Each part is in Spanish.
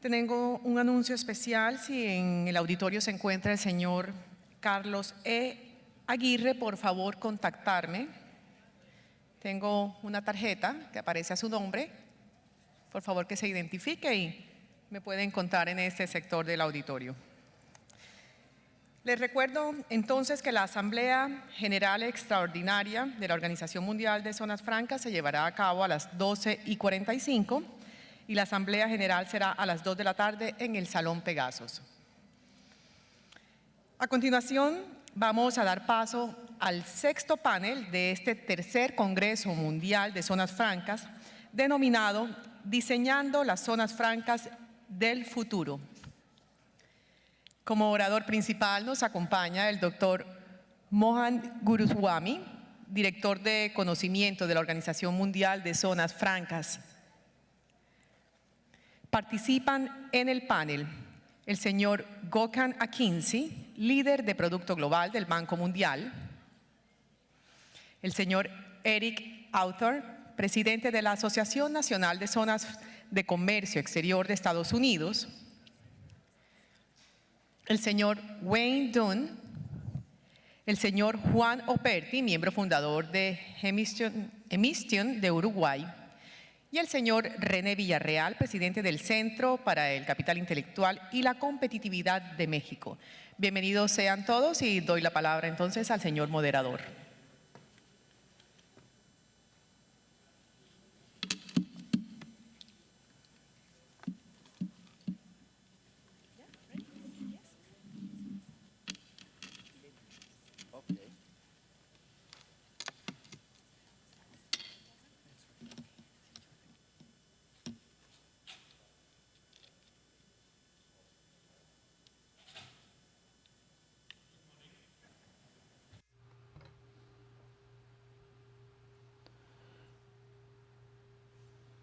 Tengo un anuncio especial. Si en el auditorio se encuentra el señor Carlos E. Aguirre, por favor contactarme. Tengo una tarjeta que aparece a su nombre. Por favor que se identifique y me puede encontrar en este sector del auditorio. Les recuerdo entonces que la Asamblea General Extraordinaria de la Organización Mundial de Zonas Francas se llevará a cabo a las 12:45 y la Asamblea General será a las 2 de la tarde en el Salón Pegasos. A continuación, vamos a dar paso al sexto panel de este tercer Congreso Mundial de Zonas Francas, denominado Diseñando las Zonas Francas del Futuro. Como orador principal nos acompaña el doctor Mohan Guruswamy, director de conocimiento de la Organización Mundial de Zonas Francas. Participan en el panel el señor Gökhan Akıncı, líder de Producto Global del Banco Mundial, el señor Eric Autor, presidente de la Asociación Nacional de Zonas de Comercio Exterior de Estados Unidos, el señor Wayne Dunn, el señor Juan Operti, miembro fundador de Emission de Uruguay, y el señor René Villarreal, presidente del Centro para el Capital Intelectual y la Competitividad de México. Bienvenidos sean todos y doy la palabra entonces al señor moderador.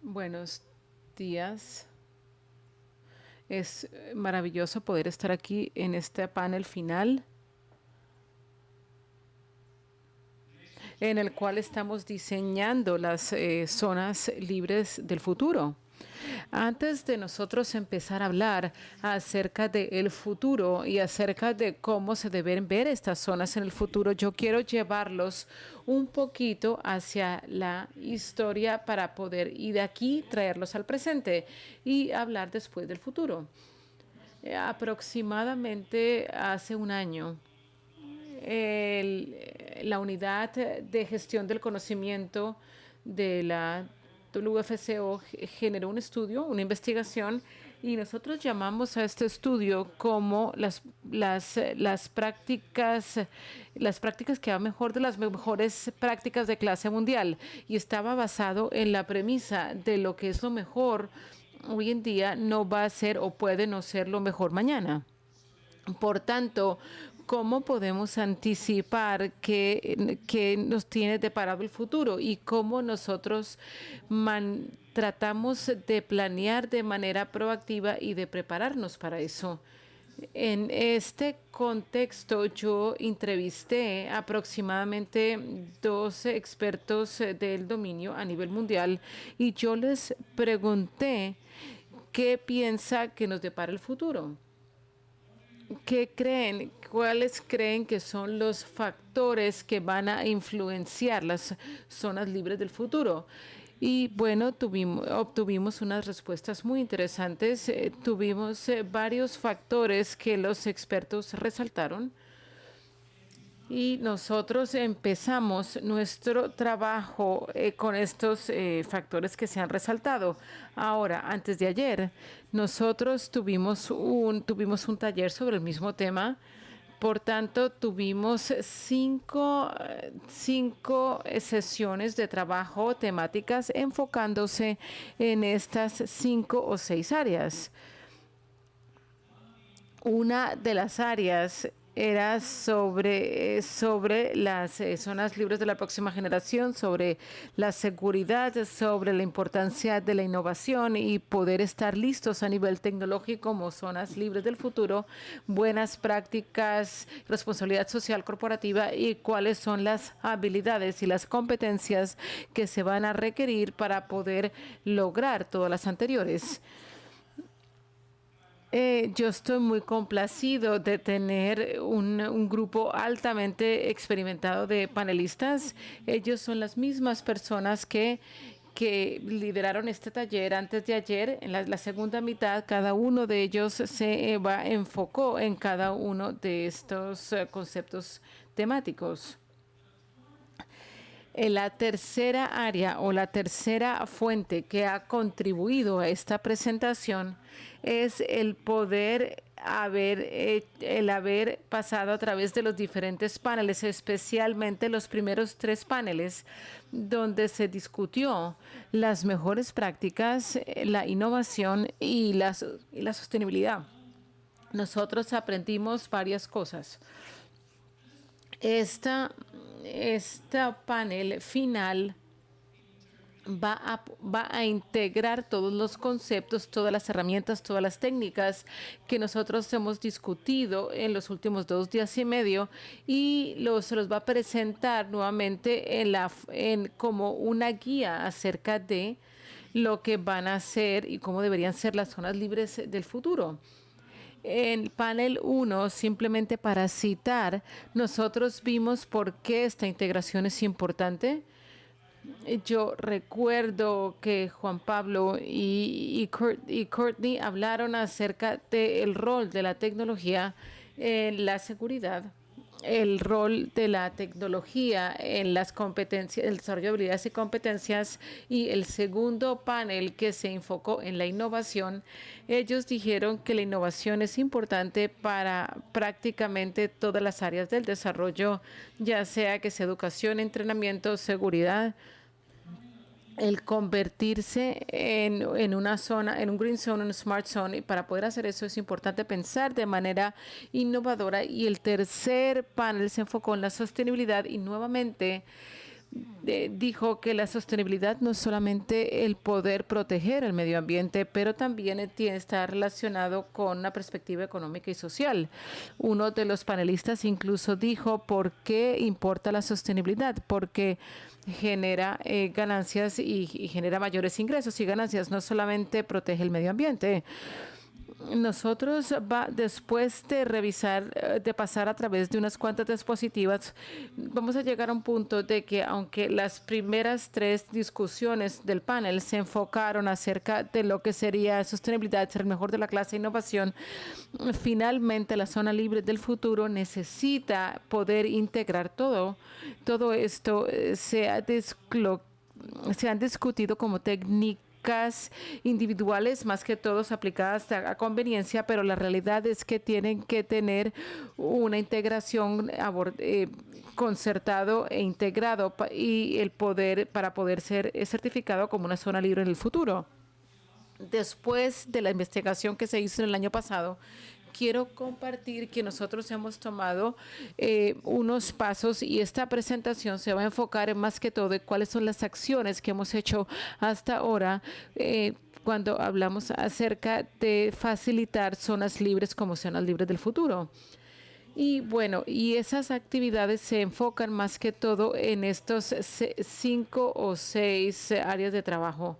Buenos días. Es maravilloso poder estar aquí en este panel final en el cual estamos diseñando las zonas libres del futuro. Antes de nosotros empezar a hablar acerca del futuro y acerca de cómo se deben ver estas zonas en el futuro, yo quiero llevarlos un poquito hacia la historia para poder ir de aquí, traerlos al presente y hablar después del futuro. Aproximadamente hace un año, la unidad de gestión del conocimiento de la WFCO generó un estudio, una investigación, y nosotros llamamos a este estudio como las prácticas que van mejor de las mejores prácticas de clase mundial, y estaba basado en la premisa de lo que es lo mejor hoy en día no va a ser o puede no ser lo mejor mañana. Por tanto, ¿cómo podemos anticipar qué nos tiene deparado el futuro y cómo nosotros tratamos de planear de manera proactiva y de prepararnos para eso? En este contexto, yo entrevisté aproximadamente 12 expertos del dominio a nivel mundial y yo les pregunté qué piensa que nos depara el futuro. ¿Qué creen? ¿Cuáles creen que son los factores que van a influenciar las zonas libres del futuro? Y bueno, obtuvimos unas respuestas muy interesantes. Tuvimos varios factores que los expertos resaltaron. Y nosotros empezamos nuestro trabajo con estos factores que se han resaltado. Ahora, antes de ayer, nosotros tuvimos un taller sobre el mismo tema. Por tanto, tuvimos cinco sesiones de trabajo temáticas enfocándose en estas 5 o 6 áreas. Una de las áreas era sobre las zonas libres de la próxima generación, sobre la seguridad, sobre la importancia de la innovación y poder estar listos a nivel tecnológico como zonas libres del futuro, buenas prácticas, responsabilidad social corporativa y cuáles son las habilidades y las competencias que se van a requerir para poder lograr todas las anteriores. Yo estoy muy complacido de tener un grupo altamente experimentado de panelistas. Ellos son las mismas personas que lideraron este taller antes de ayer. En la segunda mitad, cada uno de ellos se enfocó en cada uno de estos conceptos temáticos. La tercera área o la tercera fuente que ha contribuido a esta presentación es el poder el haber pasado a través de los diferentes paneles, especialmente los primeros 3 paneles, donde se discutió las mejores prácticas, la innovación y la sostenibilidad. Nosotros aprendimos varias cosas. Esta panel final va a integrar todos los conceptos, todas las herramientas, todas las técnicas que nosotros hemos discutido en los últimos 2 días y medio y se los va a presentar nuevamente como una guía acerca de lo que van a ser y cómo deberían ser las zonas libres del futuro. En panel 1, simplemente para citar, nosotros vimos por qué esta integración es importante. Yo recuerdo que Juan Pablo y Courtney hablaron acerca del rol de la tecnología en la seguridad, el rol de la tecnología en las competencias, el desarrollo de habilidades y competencias, y el segundo panel que se enfocó en la innovación. Ellos dijeron que la innovación es importante para prácticamente todas las áreas del desarrollo, ya sea que sea educación, entrenamiento, seguridad. El convertirse en una zona, en un green zone, en un smart zone, y para poder hacer eso es importante pensar de manera innovadora. Y el tercer panel se enfocó en la sostenibilidad y nuevamente dijo que la sostenibilidad no es solamente el poder proteger el medio ambiente, pero también está relacionado con una perspectiva económica y social. Uno de los panelistas incluso dijo por qué importa la sostenibilidad, porque genera ganancias y genera mayores ingresos y ganancias, no solamente protege el medio ambiente. Nosotros, después de revisar, de pasar a través de unas cuantas diapositivas, vamos a llegar a un punto de que aunque las primeras 3 discusiones del panel se enfocaron acerca de lo que sería sostenibilidad, ser el mejor de la clase de innovación, finalmente la zona libre del futuro necesita poder integrar todo. Todo esto se han discutido como técnicas individuales, más que todos aplicadas a conveniencia, pero la realidad es que tienen que tener una integración concertado e integrado y el poder para poder ser certificado como una zona libre en el futuro. Después de la investigación que se hizo en el año pasado, quiero compartir que nosotros hemos tomado unos pasos y esta presentación se va a enfocar en más que todo en cuáles son las acciones que hemos hecho hasta ahora cuando hablamos acerca de facilitar zonas libres como zonas libres del futuro. Y bueno, y esas actividades se enfocan más que todo en estos 5 o 6 áreas de trabajo.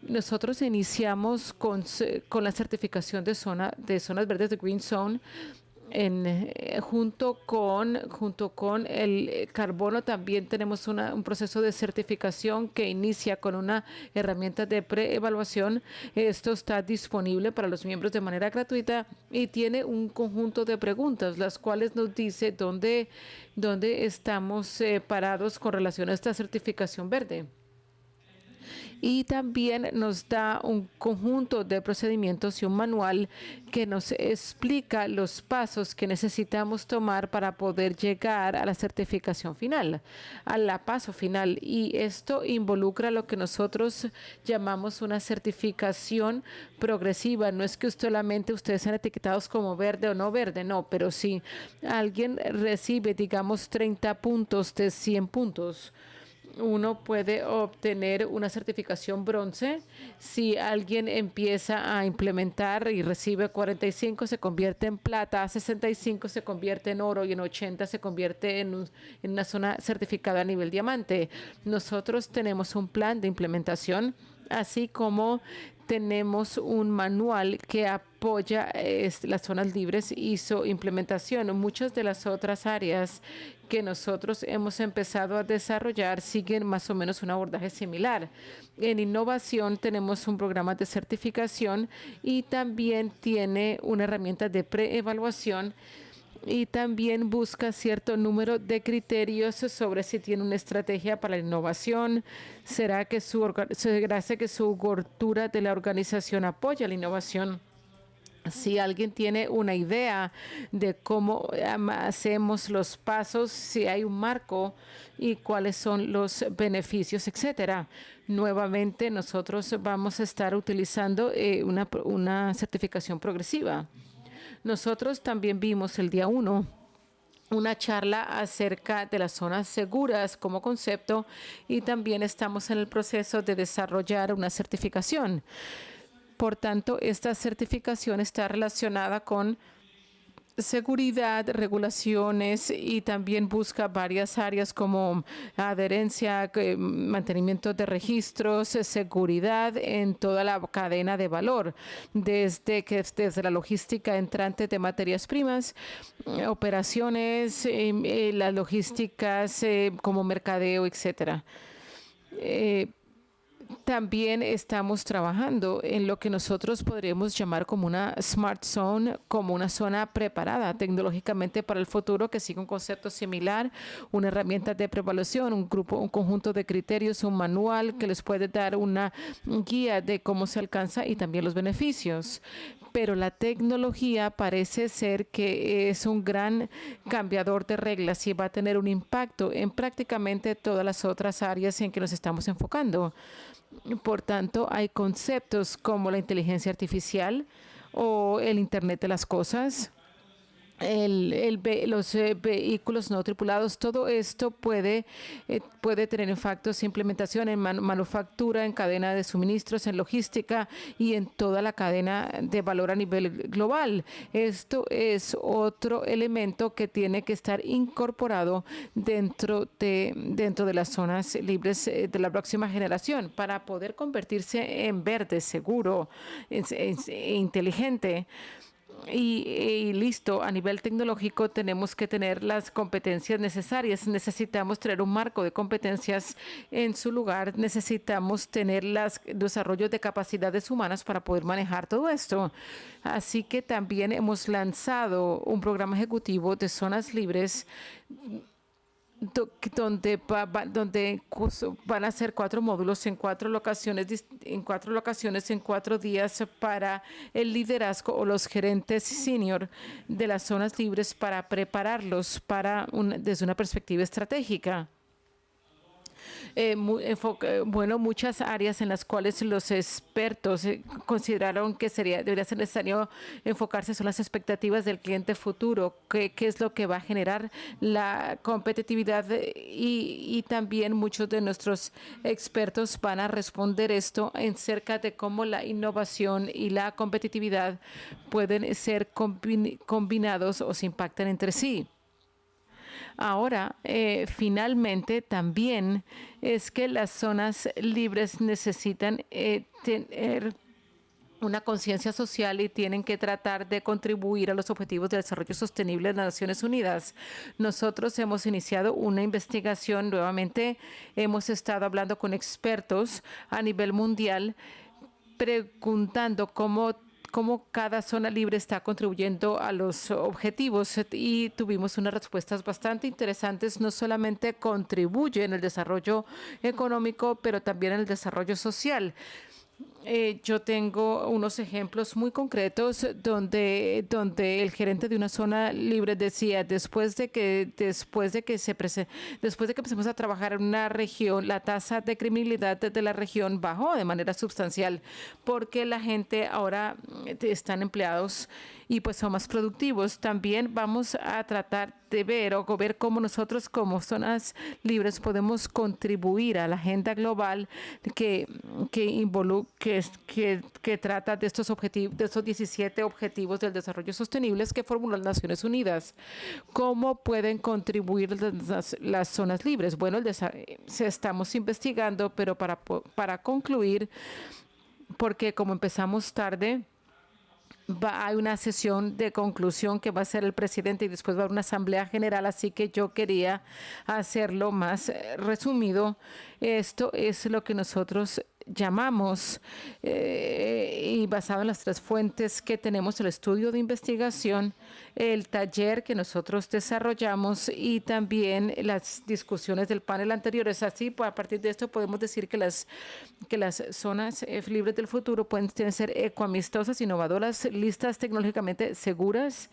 Nosotros iniciamos con la certificación de zonas verdes de Green Zone. Junto con el carbono también tenemos un proceso de certificación que inicia con una herramienta de preevaluación. Esto está disponible para los miembros de manera gratuita y tiene un conjunto de preguntas, las cuales nos dice dónde estamos parados con relación a esta certificación verde. y también nos da un conjunto de procedimientos y un manual que nos explica los pasos que necesitamos tomar para poder llegar a la certificación final, a la paso final. Y esto involucra lo que nosotros llamamos una certificación progresiva. No es que solamente ustedes sean etiquetados como verde o no verde, no, pero si alguien recibe, digamos, 30 puntos de 100 puntos, uno puede obtener una certificación bronce. Si alguien empieza a implementar y recibe 45, se convierte en plata, a 65 se convierte en oro y en 80 se convierte en una zona certificada a nivel diamante. Nosotros tenemos un plan de implementación, así como tenemos un manual que apoya las zonas libres y su implementación. Muchas de las otras áreas que nosotros hemos empezado a desarrollar siguen más o menos un abordaje similar. En innovación tenemos un programa de certificación y también tiene una herramienta de preevaluación y también busca cierto número de criterios sobre si tiene una estrategia para la innovación. ¿Será que su cultura de la organización apoya la innovación? Si alguien tiene una idea de cómo hacemos los pasos, si hay un marco y cuáles son los beneficios, etcétera. Nuevamente, nosotros vamos a estar utilizando una certificación progresiva. Nosotros también vimos el día 1 una charla acerca de las zonas seguras como concepto y también estamos en el proceso de desarrollar una certificación. Por tanto, esta certificación está relacionada con seguridad, regulaciones y también busca varias áreas como adherencia, mantenimiento de registros, seguridad en toda la cadena de valor, desde la logística entrante de materias primas, operaciones, las logísticas como mercadeo, etcétera. También estamos trabajando en lo que nosotros podríamos llamar como una Smart Zone, como una zona preparada tecnológicamente para el futuro, que sigue un concepto similar, una herramienta de preevaluación, un conjunto de criterios, un manual que les puede dar una guía de cómo se alcanza y también los beneficios. Pero la tecnología parece ser que es un gran cambiador de reglas y va a tener un impacto en prácticamente todas las otras áreas en que nos estamos enfocando. Por tanto, hay conceptos como la inteligencia artificial o el Internet de las cosas, los vehículos no tripulados. Todo esto puede tener impactos en implementación en manufactura, en cadena de suministros, en logística y en toda la cadena de valor a nivel global. Esto es otro elemento que tiene que estar incorporado dentro de las zonas libres de la próxima generación para poder convertirse en verde, seguro, inteligente. Y listo, a nivel tecnológico tenemos que tener las competencias necesarias. Necesitamos tener un marco de competencias en su lugar. Necesitamos tener los desarrollos de capacidades humanas para poder manejar todo esto. Así que también hemos lanzado un programa ejecutivo de zonas libres donde van a ser 4 módulos en 4 locaciones, en 4 días para el liderazgo o los gerentes senior de las zonas libres para prepararlos desde una perspectiva estratégica. Muchas áreas en las cuales los expertos consideraron que debería ser necesario enfocarse son las expectativas del cliente futuro, qué es lo que va a generar la competitividad y también muchos de nuestros expertos van a responder esto en cerca de cómo la innovación y la competitividad pueden ser combinados o se impactan entre sí. Ahora, finalmente, también es que las zonas libres necesitan tener una conciencia social y tienen que tratar de contribuir a los objetivos de desarrollo sostenible de las Naciones Unidas. Nosotros hemos iniciado una investigación, nuevamente hemos estado hablando con expertos a nivel mundial, preguntando cómo cómo cada zona libre está contribuyendo a los objetivos y tuvimos unas respuestas bastante interesantes. No solamente contribuye en el desarrollo económico, pero también en el desarrollo social. Yo tengo unos ejemplos muy concretos donde el gerente de una zona libre decía, después de que empecemos a trabajar en una región, la tasa de criminalidad de la región bajó de manera sustancial porque la gente ahora están empleados y pues son más productivos. También vamos a tratar de ver cómo nosotros como zonas libres podemos contribuir a la agenda global que trata de estos objetivos, de estos 17 objetivos del desarrollo sostenible que formuló las Naciones Unidas. ¿Cómo pueden contribuir las zonas libres? Bueno, estamos investigando, pero para concluir, porque como empezamos tarde, hay una sesión de conclusión que va a ser el presidente y después va a haber una asamblea general, así que yo quería hacerlo más resumido. Esto es lo que nosotros llamamos, y basado en las 3 fuentes que tenemos, el estudio de investigación, el taller que nosotros desarrollamos y también las discusiones del panel anteriores. Así, a partir de esto podemos decir que las zonas libres del futuro pueden ser ecoamistosas, innovadoras, listas tecnológicamente seguras,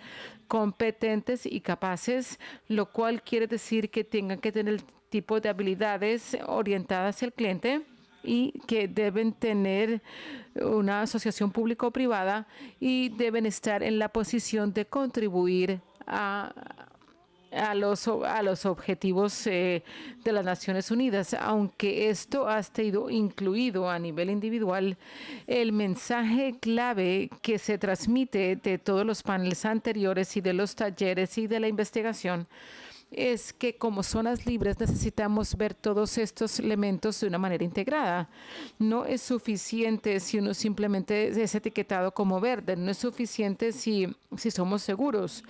competentes y capaces, lo cual quiere decir que tengan que tener el tipo de habilidades orientadas hacia el cliente y que deben tener una asociación público-privada y deben estar en la posición de contribuir a los objetivos de las Naciones Unidas. Aunque esto ha sido incluido a nivel individual, el mensaje clave que se transmite de todos los paneles anteriores y de los talleres y de la investigación es que como zonas libres necesitamos ver todos estos elementos de una manera integrada. No es suficiente si uno simplemente es etiquetado como verde, no es suficiente si somos seguros.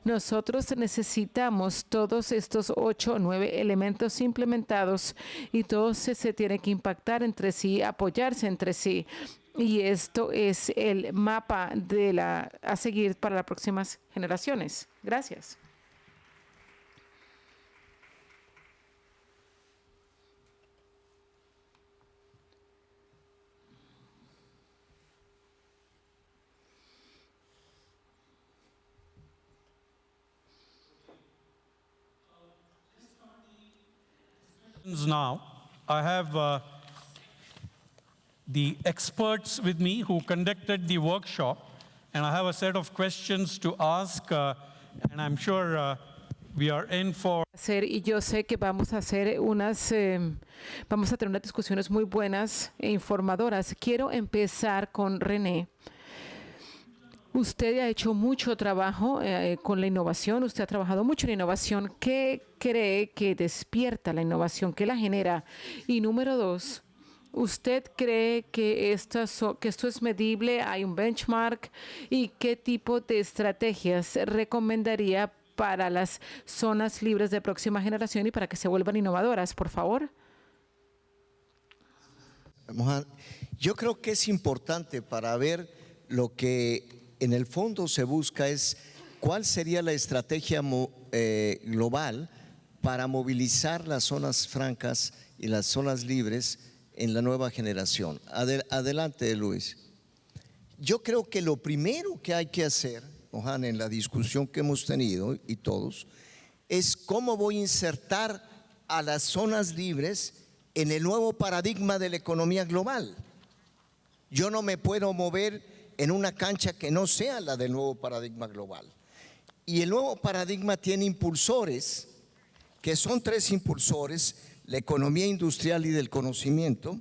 Nosotros necesitamos todos estos 8 o 9 elementos implementados y todos se tienen que impactar entre sí, apoyarse entre sí. Y esto es el mapa a seguir para las próximas generaciones. Gracias. Now, I have the experts with me who conducted the workshop, and I have a set of questions to ask, and I'm sure we are in for. Y yo sé que vamos a tener unas discusiones muy buenas e informadoras. Quiero empezar con René. Usted ha hecho mucho trabajo con la innovación, usted ha trabajado mucho en innovación. ¿Qué cree que despierta la innovación? ¿Qué la genera? Y número 2, ¿usted cree que esto es medible? ¿Hay un benchmark? ¿Y qué tipo de estrategias recomendaría para las zonas libres de próxima generación y para que se vuelvan innovadoras? Por favor. Yo creo que es importante para ver lo que en el fondo se busca es cuál sería la estrategia global para movilizar las zonas francas y las zonas libres en la nueva generación. Adelante, Luis. Yo creo que lo primero que hay que hacer, Johan, en la discusión que hemos tenido y todos, es cómo voy a insertar a las zonas libres en el nuevo paradigma de la economía global. Yo no me puedo mover en una cancha que no sea la del nuevo paradigma global. Y el nuevo paradigma tiene impulsores, que son 3 impulsores: la economía industrial y del conocimiento,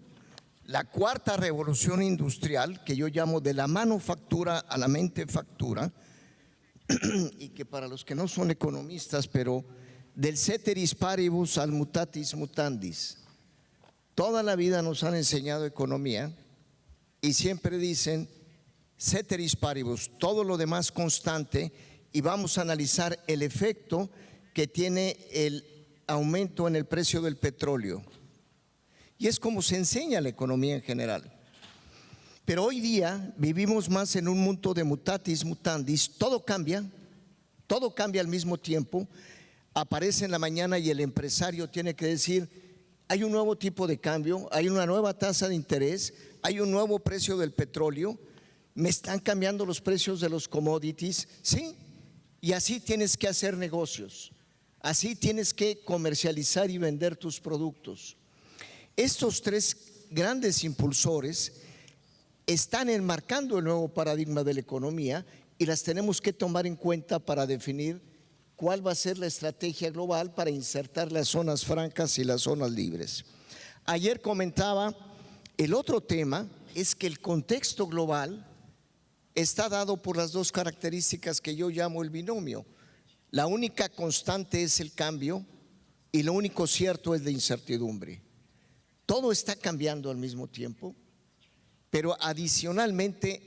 la 4ª revolución industrial, que yo llamo de la manufactura a la mentefactura, y que para los que no son economistas, pero del ceteris paribus al mutatis mutandis. Toda la vida nos han enseñado economía y siempre dicen ceteris paribus, todo lo demás constante, y vamos a analizar el efecto que tiene el aumento en el precio del petróleo. Y es como se enseña la economía en general. Pero hoy día vivimos más en un mundo de mutatis mutandis, todo cambia al mismo tiempo. Aparece en la mañana y el empresario tiene que decir: hay un nuevo tipo de cambio, hay una nueva tasa de interés, hay un nuevo precio del petróleo, me están cambiando los precios de los commodities, ¿sí? Y así tienes que hacer negocios, así tienes que comercializar y vender tus productos. Estos tres grandes impulsores están enmarcando el nuevo paradigma de la economía y las tenemos que tomar en cuenta para definir cuál va a ser la estrategia global para insertar las zonas francas y las zonas libres. Ayer comentaba, el otro tema es que el contexto global está dado por las dos características que yo llamo el binomio. La única constante es el cambio y lo único cierto es la incertidumbre. Todo está cambiando al mismo tiempo, pero adicionalmente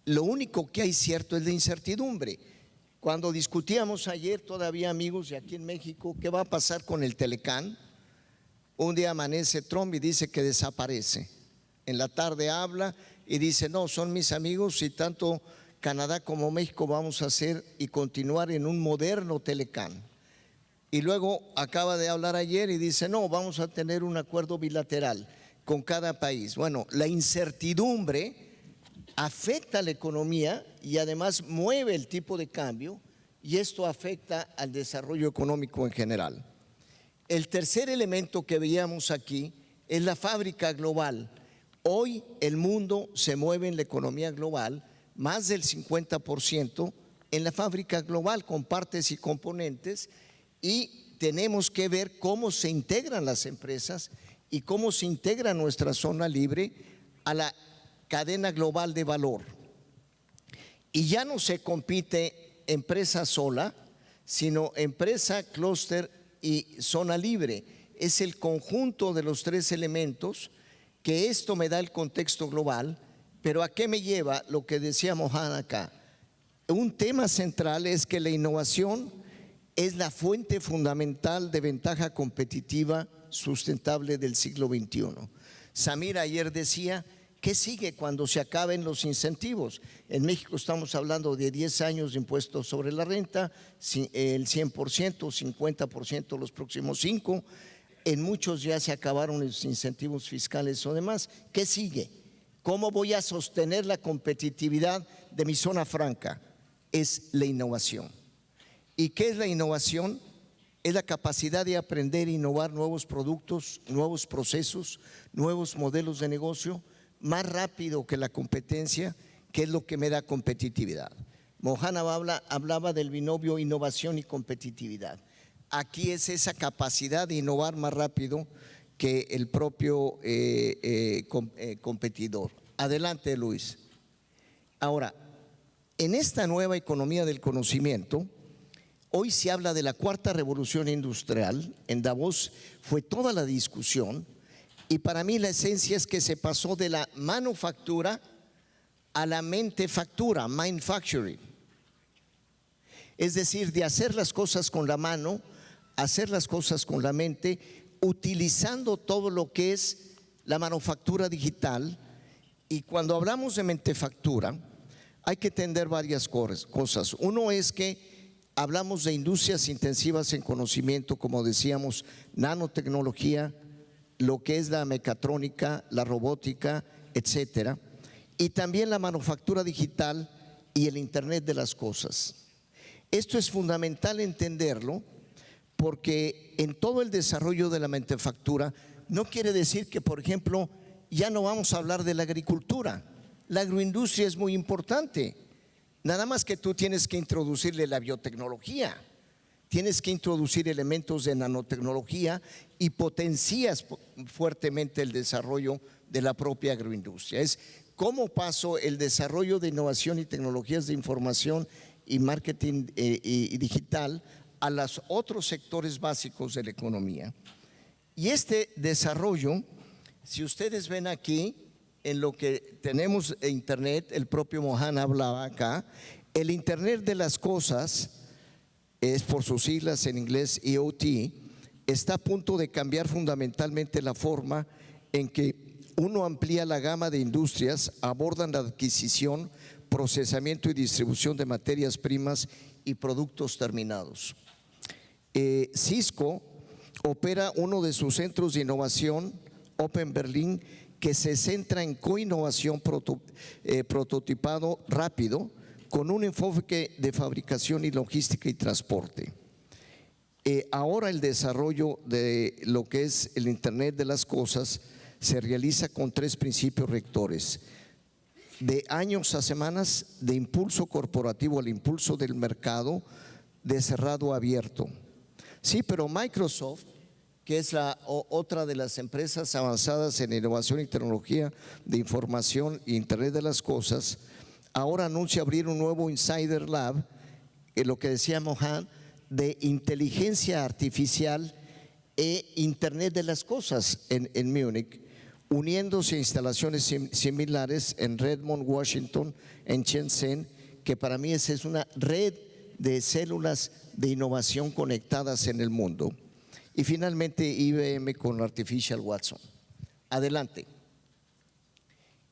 lo único que hay cierto es la incertidumbre. Cuando discutíamos ayer todavía, amigos, de aquí en México, ¿qué va a pasar con el Telecán? Un día amanece Trump y dice que desaparece. En la tarde habla y dice: no, son mis amigos y tanto Canadá como México vamos a hacer y continuar en un moderno Telecán. Y luego acaba de hablar ayer y dice: no, vamos a tener un acuerdo bilateral con cada país. Bueno, la incertidumbre afecta a la economía y además mueve el tipo de cambio, y esto afecta al desarrollo económico en general. El tercer elemento que veíamos aquí es la fábrica global. Hoy el mundo se mueve en la economía global, más del 50% en la fábrica global con partes y componentes, y tenemos que ver cómo se integran las empresas y cómo se integra nuestra zona libre a la cadena global de valor. Y ya no se compite empresa sola, sino empresa, clúster y zona libre. Es el conjunto de los tres elementos que esto me da el contexto global. Pero ¿a qué me lleva lo que decía Mohan acá? Un tema central es que la innovación es la fuente fundamental de ventaja competitiva sustentable del siglo XXI. Samir ayer decía: ¿qué sigue cuando se acaben los incentivos? En México estamos hablando de 10 años de impuestos sobre la renta, el 100%, 50% los próximos 5. En muchos ya se acabaron los incentivos fiscales o demás. ¿Qué sigue? ¿Cómo voy a sostener la competitividad de mi zona franca? Es la innovación. ¿Y qué es la innovación? Es la capacidad de aprender e innovar nuevos productos, nuevos procesos, nuevos modelos de negocio, más rápido que la competencia, que es lo que me da competitividad. Mohan hablaba del binomio innovación y competitividad. Aquí es esa capacidad de innovar más rápido que el propio competidor. Adelante, Luis. Ahora, en esta nueva economía del conocimiento, hoy se habla de la cuarta revolución industrial. En Davos fue toda la discusión, y para mí la esencia es que se pasó de la manufactura a la mentefactura, manufacturing. Es decir, de hacer las cosas con la mano, hacer las cosas con la mente, utilizando todo lo que es la manufactura digital. Y cuando hablamos de mentefactura, hay que entender varias cosas. Uno es que hablamos de industrias intensivas en conocimiento, como decíamos, nanotecnología, lo que es la mecatrónica, la robótica, etcétera, y también la manufactura digital y el Internet de las cosas. Esto es fundamental entenderlo, porque en todo el desarrollo de la mentefactura no quiere decir que, por ejemplo, ya no vamos a hablar de la agricultura. La agroindustria es muy importante, nada más que tú tienes que introducirle la biotecnología, tienes que introducir elementos de nanotecnología y potencias fuertemente el desarrollo de la propia agroindustria. Es cómo paso el desarrollo de innovación y tecnologías de información y marketing y digital a los otros sectores básicos de la economía. Y este desarrollo, si ustedes ven aquí, en lo que tenemos en Internet, el propio Mohan hablaba acá, el Internet de las cosas, es por sus siglas en inglés IoT, está a punto de cambiar fundamentalmente la forma en que uno amplía la gama de industrias, abordan la adquisición, procesamiento y distribución de materias primas y productos terminados. Cisco opera uno de sus centros de innovación, Open Berlin, que se centra en coinnovación, prototipado rápido, con un enfoque de fabricación y logística y transporte. Ahora el desarrollo de lo que es el Internet de las cosas se realiza con 3 principios rectores: de años a semanas, de impulso corporativo al impulso del mercado, de cerrado a abierto. Sí, pero Microsoft, que es otra de las empresas avanzadas en innovación y tecnología de información e Internet de las cosas, ahora anuncia abrir un nuevo Insider Lab, lo que decía Mohan, de inteligencia artificial e Internet de las cosas en Múnich, uniéndose a instalaciones similares en Redmond, Washington, en Shenzhen, que para mí esa es una red de células de innovación conectadas en el mundo. Y finalmente IBM con Artificial Watson. Adelante.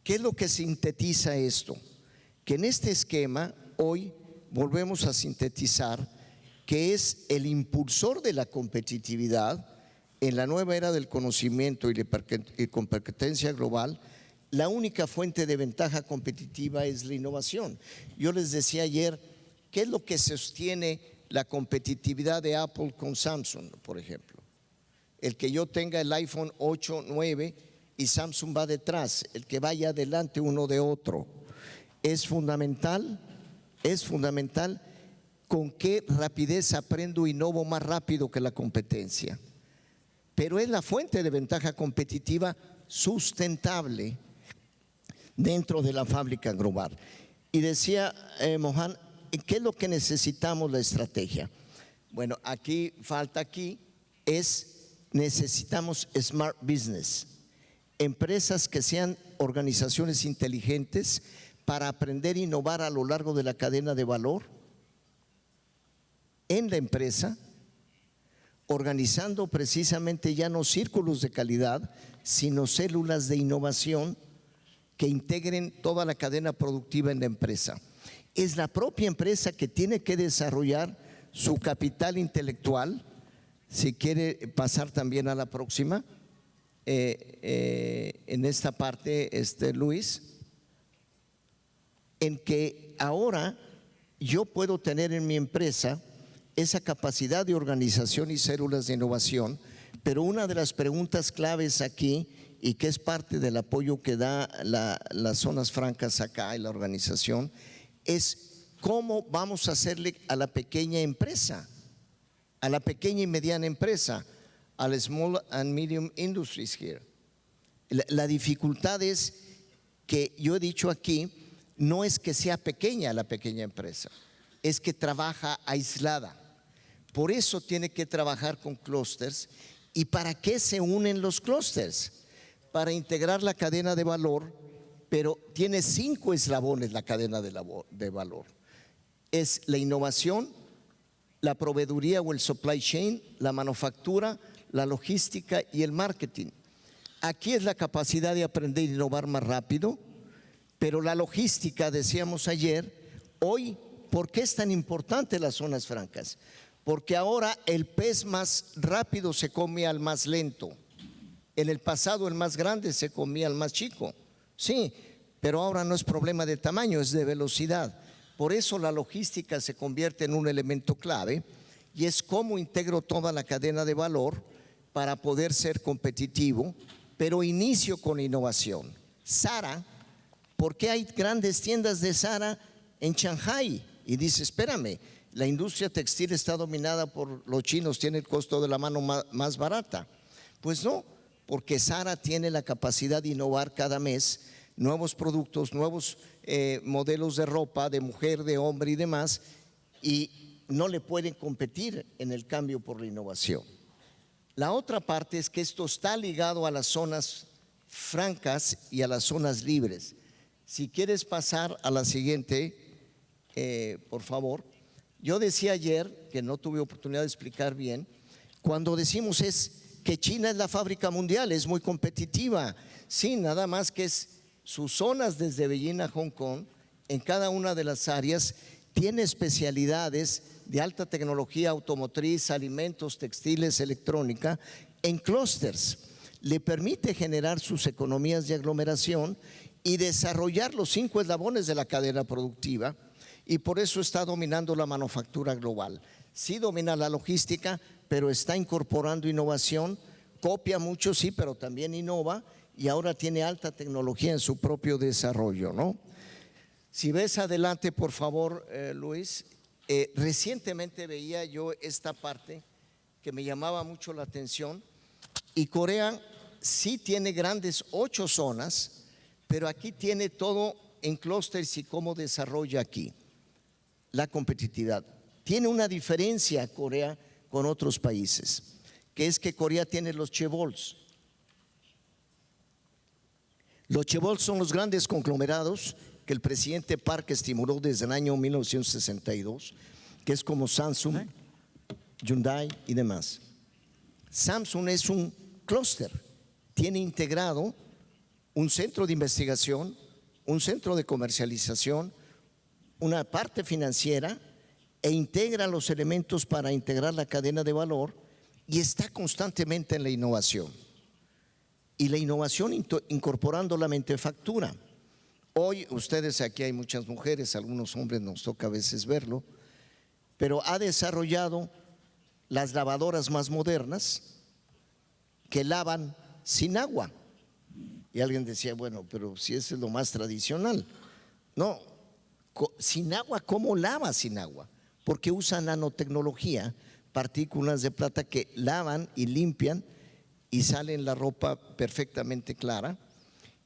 ¿Qué es lo que sintetiza esto? Que en este esquema hoy volvemos a sintetizar que es el impulsor de la competitividad en la nueva era del conocimiento y competencia global. La única fuente de ventaja competitiva es la innovación. Yo les decía ayer, ¿qué es lo que sostiene la competitividad de Apple con Samsung, por ejemplo? El que yo tenga el iPhone 8, 9 y Samsung va detrás, el que vaya adelante uno de otro. Es fundamental con qué rapidez aprendo e innovo más rápido que la competencia. Pero es la fuente de ventaja competitiva sustentable dentro de la fábrica global. Y decía Mohan, ¿qué es lo que necesitamos la estrategia? Bueno, necesitamos smart business, empresas que sean organizaciones inteligentes para aprender e innovar a lo largo de la cadena de valor en la empresa, organizando precisamente ya no círculos de calidad, sino células de innovación que integren toda la cadena productiva en la empresa. Es la propia empresa que tiene que desarrollar su capital intelectual. Si quiere pasar también a la próxima, en esta parte, Luis, en que ahora yo puedo tener en mi empresa esa capacidad de organización y células de innovación, pero una de las preguntas claves aquí, y que es parte del apoyo que da las zonas francas acá y la organización, es cómo vamos a hacerle a la pequeña empresa, a la pequeña y mediana empresa, al Small and Medium Industries here. La dificultad es que yo he dicho aquí, no es que sea pequeña la pequeña empresa, es que trabaja aislada. Por eso tiene que trabajar con clústeres. ¿Y para qué se unen los clústeres? Para integrar la cadena de valor, pero tiene 5 eslabones la cadena de valor. Es la innovación, la proveeduría o el supply chain, la manufactura, la logística y el marketing. Aquí es la capacidad de aprender e innovar más rápido, pero la logística, decíamos ayer, hoy, ¿por qué es tan importante las zonas francas? Porque ahora el pez más rápido se come al más lento. En el pasado el más grande se comía al más chico. Sí, pero ahora no es problema de tamaño, es de velocidad. Por eso la logística se convierte en un elemento clave y es cómo integro toda la cadena de valor para poder ser competitivo, pero inicio con innovación. Zara, ¿por qué hay grandes tiendas de Zara en Shanghai? Y dice, espérame, la industria textil está dominada por los chinos, tiene el costo de la mano más barata. Pues no, porque Zara tiene la capacidad de innovar cada mes nuevos productos, nuevos modelos de ropa, de mujer, de hombre y demás, y no le pueden competir en el cambio por la innovación. La otra parte es que esto está ligado a las zonas francas y a las zonas libres. Si quieres pasar a la siguiente, por favor. Yo decía ayer, que no tuve oportunidad de explicar bien, cuando decimos es que China es la fábrica mundial, es muy competitiva. Sí, nada más que es sus zonas desde Beijing a Hong Kong, en cada una de las áreas tiene especialidades de alta tecnología automotriz, alimentos, textiles, electrónica, en clústeres. Le permite generar sus economías de aglomeración y desarrollar los 5 eslabones de la cadena productiva, y por eso está dominando la manufactura global. Sí domina la logística, pero está incorporando innovación, copia mucho, sí, pero también innova, y ahora tiene alta tecnología en su propio desarrollo, ¿no? Si ves adelante, por favor, Luis. Recientemente veía yo esta parte que me llamaba mucho la atención, y Corea sí tiene grandes 8 zonas, pero aquí tiene todo en clústeres y cómo desarrolla aquí la competitividad. Tiene una diferencia Corea con otros países, que es que Corea tiene los chaebols. Los chaebols son los grandes conglomerados que el presidente Park estimuló desde el año 1962, que es como Samsung, Hyundai y demás. Samsung es un clúster, tiene integrado un centro de investigación, un centro de comercialización, una parte financiera, e integra los elementos para integrar la cadena de valor, y está constantemente en la innovación. Y la innovación incorporando la mentefactura. Hoy ustedes, aquí hay muchas mujeres, algunos hombres nos toca a veces verlo, pero ha desarrollado las lavadoras más modernas que lavan sin agua. Y alguien decía, bueno, pero si eso es lo más tradicional. No, sin agua, ¿cómo lava sin agua? Porque usan nanotecnología, partículas de plata que lavan y limpian y salen la ropa perfectamente clara.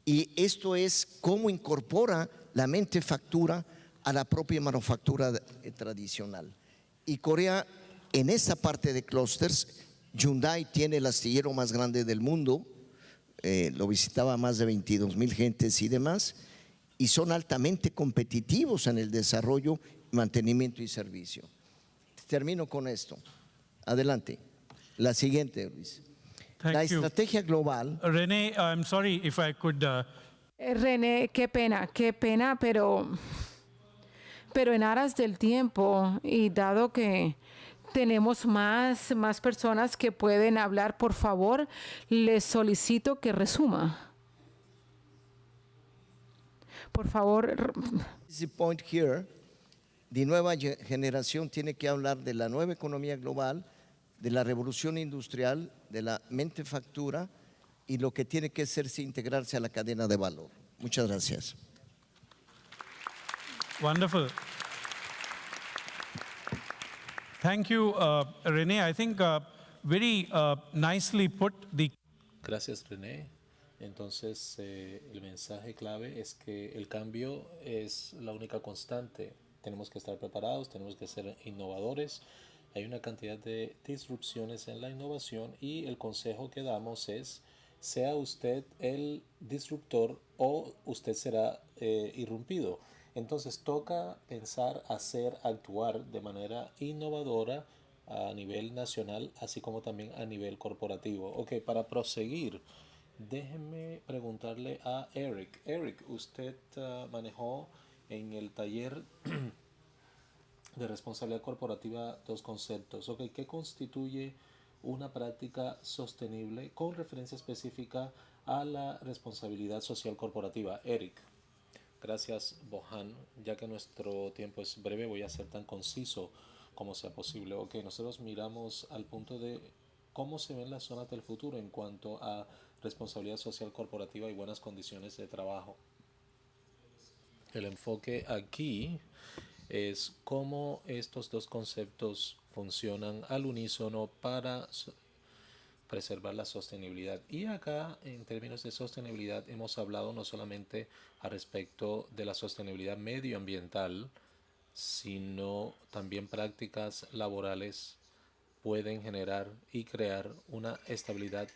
Y esto es cómo incorpora la mentefactura a la propia manufactura tradicional. Y Corea, en esta parte de clústeres, Hyundai tiene el astillero más grande del mundo, lo visitaba más de 22,000 gentes y demás, y son altamente competitivos en el desarrollo, mantenimiento y servicio. Termino con esto. Adelante. La siguiente, Luis. La Thank you. estrategia global. Renee, I'm sorry if I could René, qué pena, pero en aras del tiempo y dado que tenemos más personas que pueden hablar, por favor, les solicito que resuma. Por favor. The point here, de nueva generación tiene que hablar de la nueva economía global, de la revolución industrial, de la mentefactura y lo que tiene que hacerse integrarse a la cadena de valor. Muchas gracias. Wonderful. Thank you, Renee. I think very nicely put the Gracias, René. Entonces, el mensaje clave es que el cambio es la única constante. Tenemos que estar preparados, tenemos que ser innovadores. Hay una cantidad de disrupciones en la innovación y el consejo que damos es, sea usted el disruptor o usted será irrumpido. Entonces toca pensar, hacer, actuar de manera innovadora a nivel nacional, así como también a nivel corporativo. Ok, para proseguir, déjenme preguntarle a Eric. Eric, usted manejó en el taller de responsabilidad corporativa 2 conceptos. Ok, ¿qué constituye una práctica sostenible con referencia específica a la responsabilidad social corporativa? Eric. Gracias, Bohan. Ya que nuestro tiempo es breve, voy a ser tan conciso como sea posible. Ok, nosotros miramos al punto de cómo se ven las zonas del futuro en cuanto a responsabilidad social corporativa y buenas condiciones de trabajo. El enfoque aquí es cómo estos 2 conceptos funcionan al unísono para preservar la sostenibilidad. Y acá, en términos de sostenibilidad, hemos hablado no solamente al respecto de la sostenibilidad medioambiental, sino también prácticas laborales pueden generar y crear una estabilidad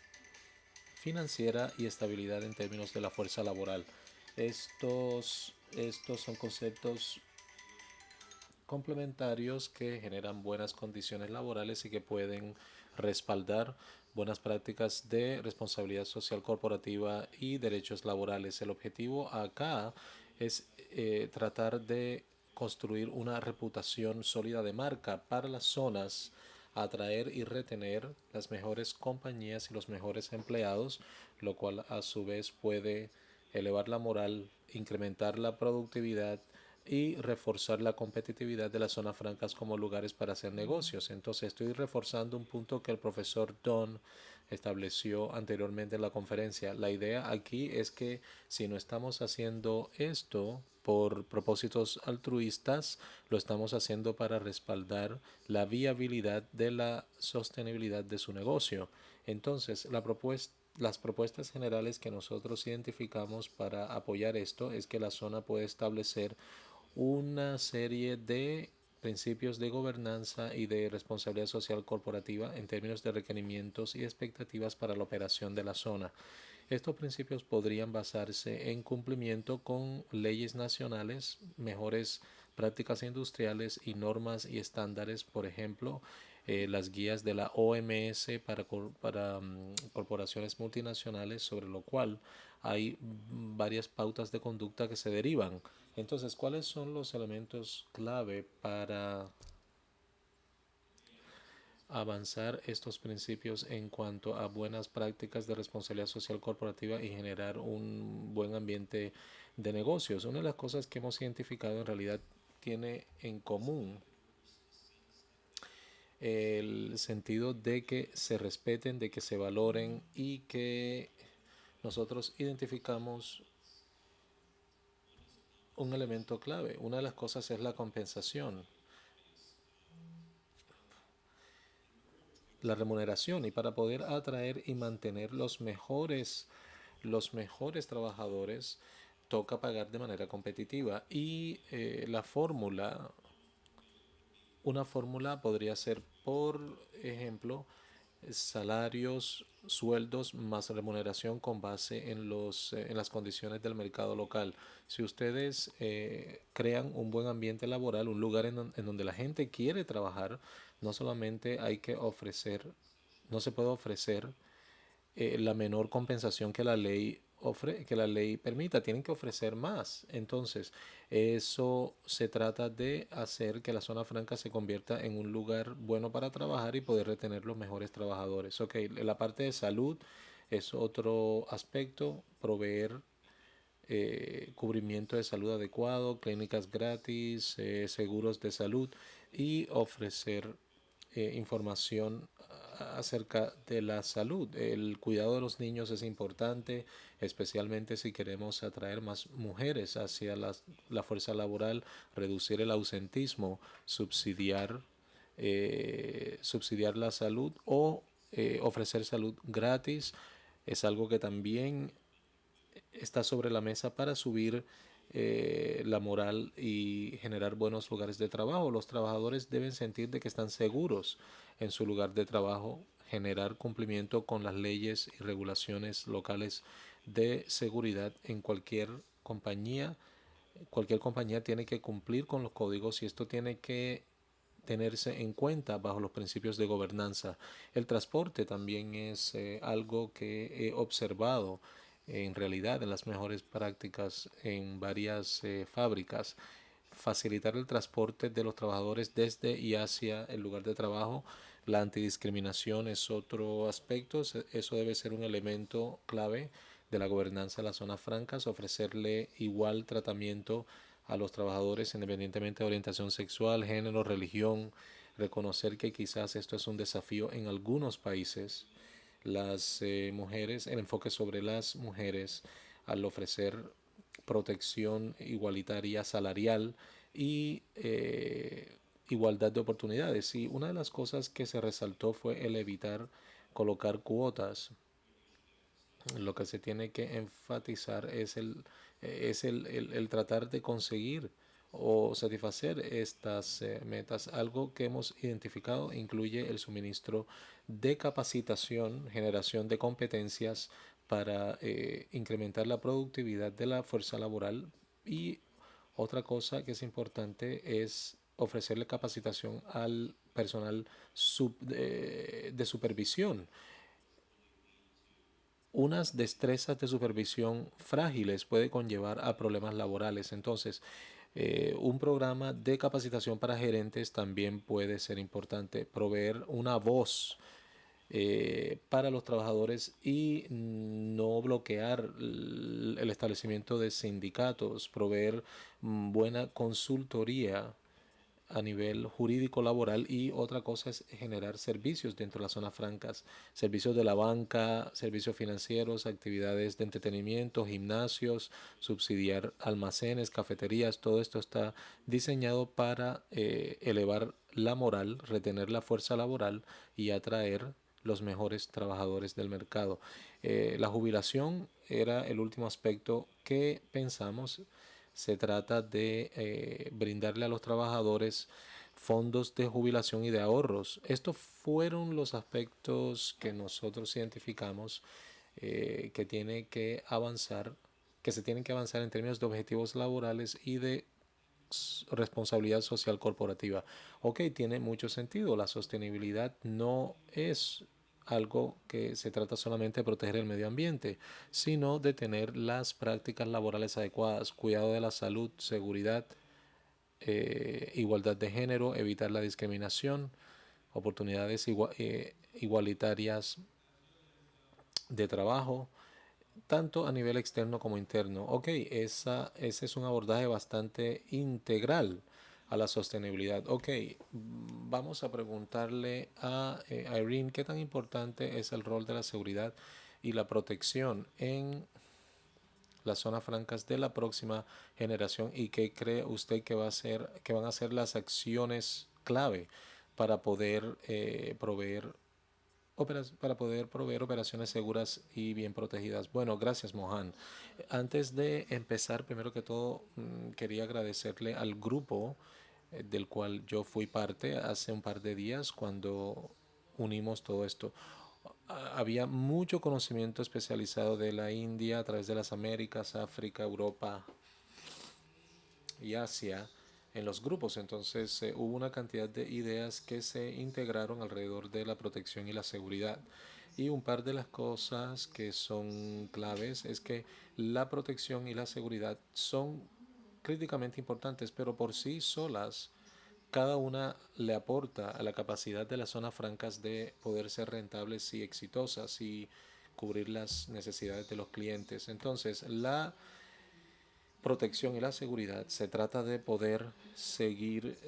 financiera y estabilidad en términos de la fuerza laboral. Estos son conceptos complementarios que generan buenas condiciones laborales y que pueden respaldar buenas prácticas de responsabilidad social corporativa y derechos laborales. El objetivo acá es tratar de construir una reputación sólida de marca para las zonas, atraer y retener las mejores compañías y los mejores empleados, lo cual a su vez puede elevar la moral, incrementar la productividad y reforzar la competitividad de las zonas francas como lugares para hacer negocios. Entonces estoy reforzando un punto que el profesor Don estableció anteriormente en la conferencia. La idea aquí es que si no estamos haciendo esto por propósitos altruistas, lo estamos haciendo para respaldar la viabilidad de la sostenibilidad de su negocio. Entonces, las propuestas generales que nosotros identificamos para apoyar esto es que la zona puede establecer una serie de principios de gobernanza y de responsabilidad social corporativa en términos de requerimientos y expectativas para la operación de la zona. Estos principios podrían basarse en cumplimiento con leyes nacionales, mejores prácticas industriales y normas y estándares, por ejemplo, las guías de la OMS para corporaciones multinacionales, sobre lo cual hay varias pautas de conducta que se derivan. Entonces, ¿cuáles son los elementos clave para avanzar estos principios en cuanto a buenas prácticas de responsabilidad social corporativa y generar un buen ambiente de negocios? Una de las cosas que hemos identificado en realidad tiene en común el sentido de que se respeten, de que se valoren y que nosotros identificamos un elemento clave. Una de las cosas es la compensación, la remuneración, y para poder atraer y mantener los mejores trabajadores toca pagar de manera competitiva y una fórmula podría ser, por ejemplo, salarios, sueldos más remuneración con base en las condiciones del mercado local. Si ustedes crean un buen ambiente laboral, un lugar en donde la gente quiere trabajar, no solamente hay que ofrecer, no se puede ofrecer la menor compensación que que la ley permita, tienen que ofrecer más. Entonces, eso se trata de hacer que la zona franca se convierta en un lugar bueno para trabajar y poder retener los mejores trabajadores. Ok, la parte de salud es otro aspecto, proveer cubrimiento de salud adecuado, clínicas gratis, seguros de salud y ofrecer información acerca de la salud. El cuidado de los niños es importante, especialmente si queremos atraer más mujeres hacia la fuerza laboral, reducir el ausentismo, subsidiar la salud o ofrecer salud gratis. Es algo que también está sobre la mesa para subir la moral y generar buenos lugares de trabajo. Los trabajadores deben sentir de que están seguros en su lugar de trabajo, generar cumplimiento con las leyes y regulaciones locales de seguridad en cualquier compañía. Cualquier compañía tiene que cumplir con los códigos y esto tiene que tenerse en cuenta bajo los principios de gobernanza. El transporte también es algo que he observado en realidad en las mejores prácticas en varias fábricas. Facilitar el transporte de los trabajadores desde y hacia el lugar de trabajo. La antidiscriminación es otro aspecto. Eso debe ser un elemento clave de la gobernanza de las zonas francas, ofrecerle igual tratamiento a los trabajadores independientemente de orientación sexual, género, religión, reconocer que quizás esto es un desafío en algunos países. Las mujeres, el enfoque sobre las mujeres al ofrecer protección igualitaria salarial y igualdad de oportunidades. Y una de las cosas que se resaltó fue el evitar colocar cuotas. Lo que se tiene que enfatizar es el tratar de conseguir o satisfacer estas metas. Algo que hemos identificado incluye el suministro de capacitación, generación de competencias para incrementar la productividad de la fuerza laboral y otra cosa que es importante es ofrecerle capacitación al personal de supervisión. Unas destrezas de supervisión frágiles puede conllevar a problemas laborales. Entonces, un programa de capacitación para gerentes también puede ser importante. Proveer una voz para los trabajadores y no bloquear el establecimiento de sindicatos, proveer buena consultoría a nivel jurídico laboral, y otra cosa es generar servicios dentro de las zonas francas, servicios de la banca, servicios financieros, actividades de entretenimiento, gimnasios, subsidiar almacenes, cafeterías. Todo esto está diseñado para elevar la moral, retener la fuerza laboral y atraer los mejores trabajadores del mercado. La jubilación era el último aspecto que pensamos. Se trata de brindarle a los trabajadores fondos de jubilación y de ahorros. Estos fueron los aspectos que nosotros identificamos que tiene que avanzar, que se tienen que avanzar en términos de objetivos laborales y de responsabilidad social corporativa. Ok, tiene mucho sentido. La sostenibilidad no es algo que se trata solamente de proteger el medio ambiente, sino de tener las prácticas laborales adecuadas, cuidado de la salud, seguridad, igualdad de género, evitar la discriminación, oportunidades igualitarias de trabajo, tanto a nivel externo como interno. Ok, ese es un abordaje bastante integral a la sostenibilidad. Ok, vamos a preguntarle a Irene qué tan importante es el rol de la seguridad y la protección en las zonas francas de la próxima generación, y qué cree usted que que van a ser las acciones clave para poder proveer operaciones seguras y bien protegidas. Bueno, gracias, Mohan. Antes de empezar, primero que todo, quería agradecerle al grupo del cual yo fui parte hace un par de días cuando unimos todo esto. Había mucho conocimiento especializado de la India a través de las Américas, África, Europa y Asia en los grupos. Entonces hubo una cantidad de ideas que se integraron alrededor de la protección y la seguridad. Y un par de las cosas que son claves es que la protección y la seguridad son críticamente importantes, pero por sí solas cada una le aporta a la capacidad de las zonas francas de poder ser rentables y exitosas y cubrir las necesidades de los clientes. Entonces, la protección y la seguridad se trata de poder seguir,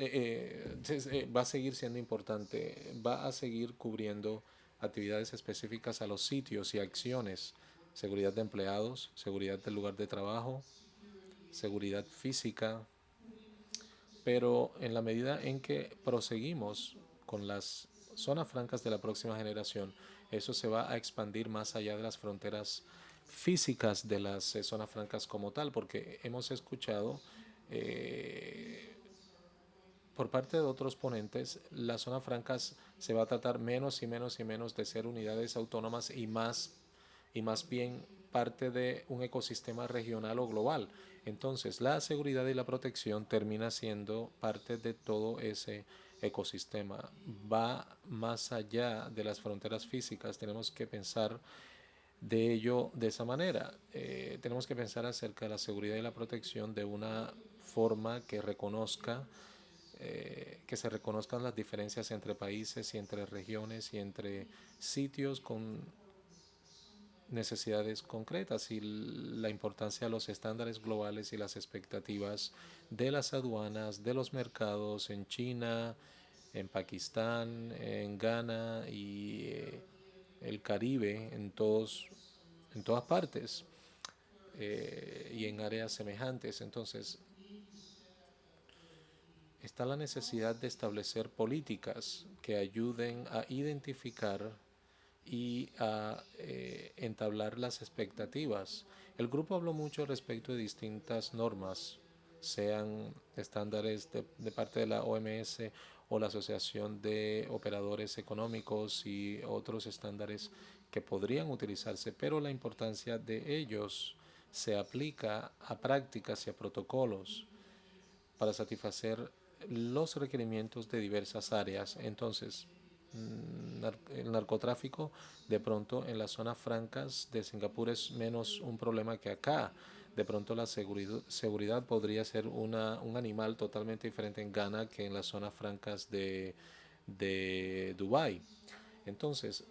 va a seguir siendo importante, va a seguir cubriendo actividades específicas a los sitios y acciones, seguridad de empleados, seguridad del lugar de trabajo, seguridad física, pero en la medida en que proseguimos con las zonas francas de la próxima generación, eso se va a expandir más allá de las fronteras físicas de las zonas francas como tal, porque hemos escuchado por parte de otros ponentes, las zonas francas se va a tratar menos y menos y menos de ser unidades autónomas y más bien parte de un ecosistema regional o global. Entonces, la seguridad y la protección termina siendo parte de todo ese ecosistema. Va más allá de las fronteras físicas. Tenemos que pensar de ello de esa manera. Tenemos que pensar acerca de la seguridad y la protección de una forma que se reconozcan las diferencias entre países y entre regiones y entre sitios con necesidades concretas, y la importancia de los estándares globales y las expectativas de las aduanas, de los mercados en China, en Pakistán, en Ghana y el Caribe, en todas partes y en áreas semejantes. Entonces, está la necesidad de establecer políticas que ayuden a identificar y a entablar las expectativas. El grupo habló mucho respecto de distintas normas, sean estándares de parte de la OMS o la Asociación de Operadores Económicos y otros estándares que podrían utilizarse, pero la importancia de ellos se aplica a prácticas y a protocolos para satisfacer los requerimientos de diversas áreas. Entonces, el narcotráfico de pronto en las zonas francas de Singapur es menos un problema que acá. De pronto la seguridad podría ser un animal totalmente diferente en Ghana que en las zonas francas de Dubái. Entonces,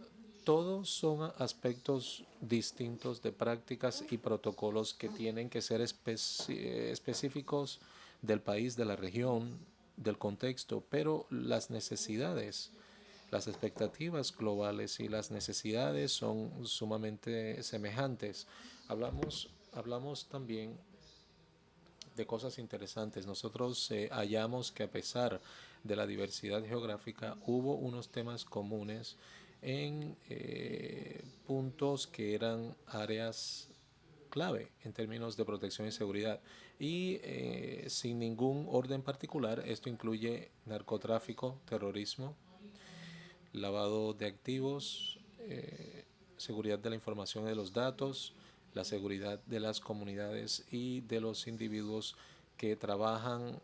todos son aspectos distintos de prácticas y protocolos que tienen que ser específicos del país, de la región, del contexto, pero las necesidades, las expectativas globales y las necesidades son sumamente semejantes. Hablamos también de cosas interesantes. Nosotros hallamos que a pesar de la diversidad geográfica, hubo unos temas comunes en puntos que eran áreas clave en términos de protección y seguridad. Y sin ningún orden particular, esto incluye narcotráfico, terrorismo, lavado de activos, seguridad de la información y de los datos, la seguridad de las comunidades y de los individuos que trabajan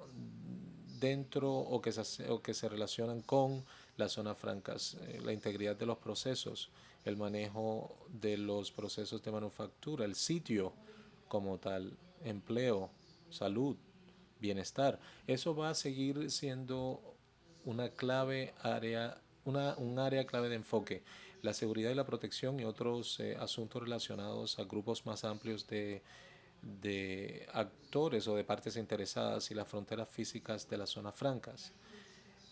dentro o que se relacionan con las zonas francas, la integridad de los procesos, el manejo de los procesos de manufactura, el sitio como tal, empleo, salud, bienestar. Eso va a seguir siendo una clave área, un área clave de enfoque. La seguridad y la protección y otros asuntos relacionados a grupos más amplios de actores o de partes interesadas y las fronteras físicas de las zonas francas.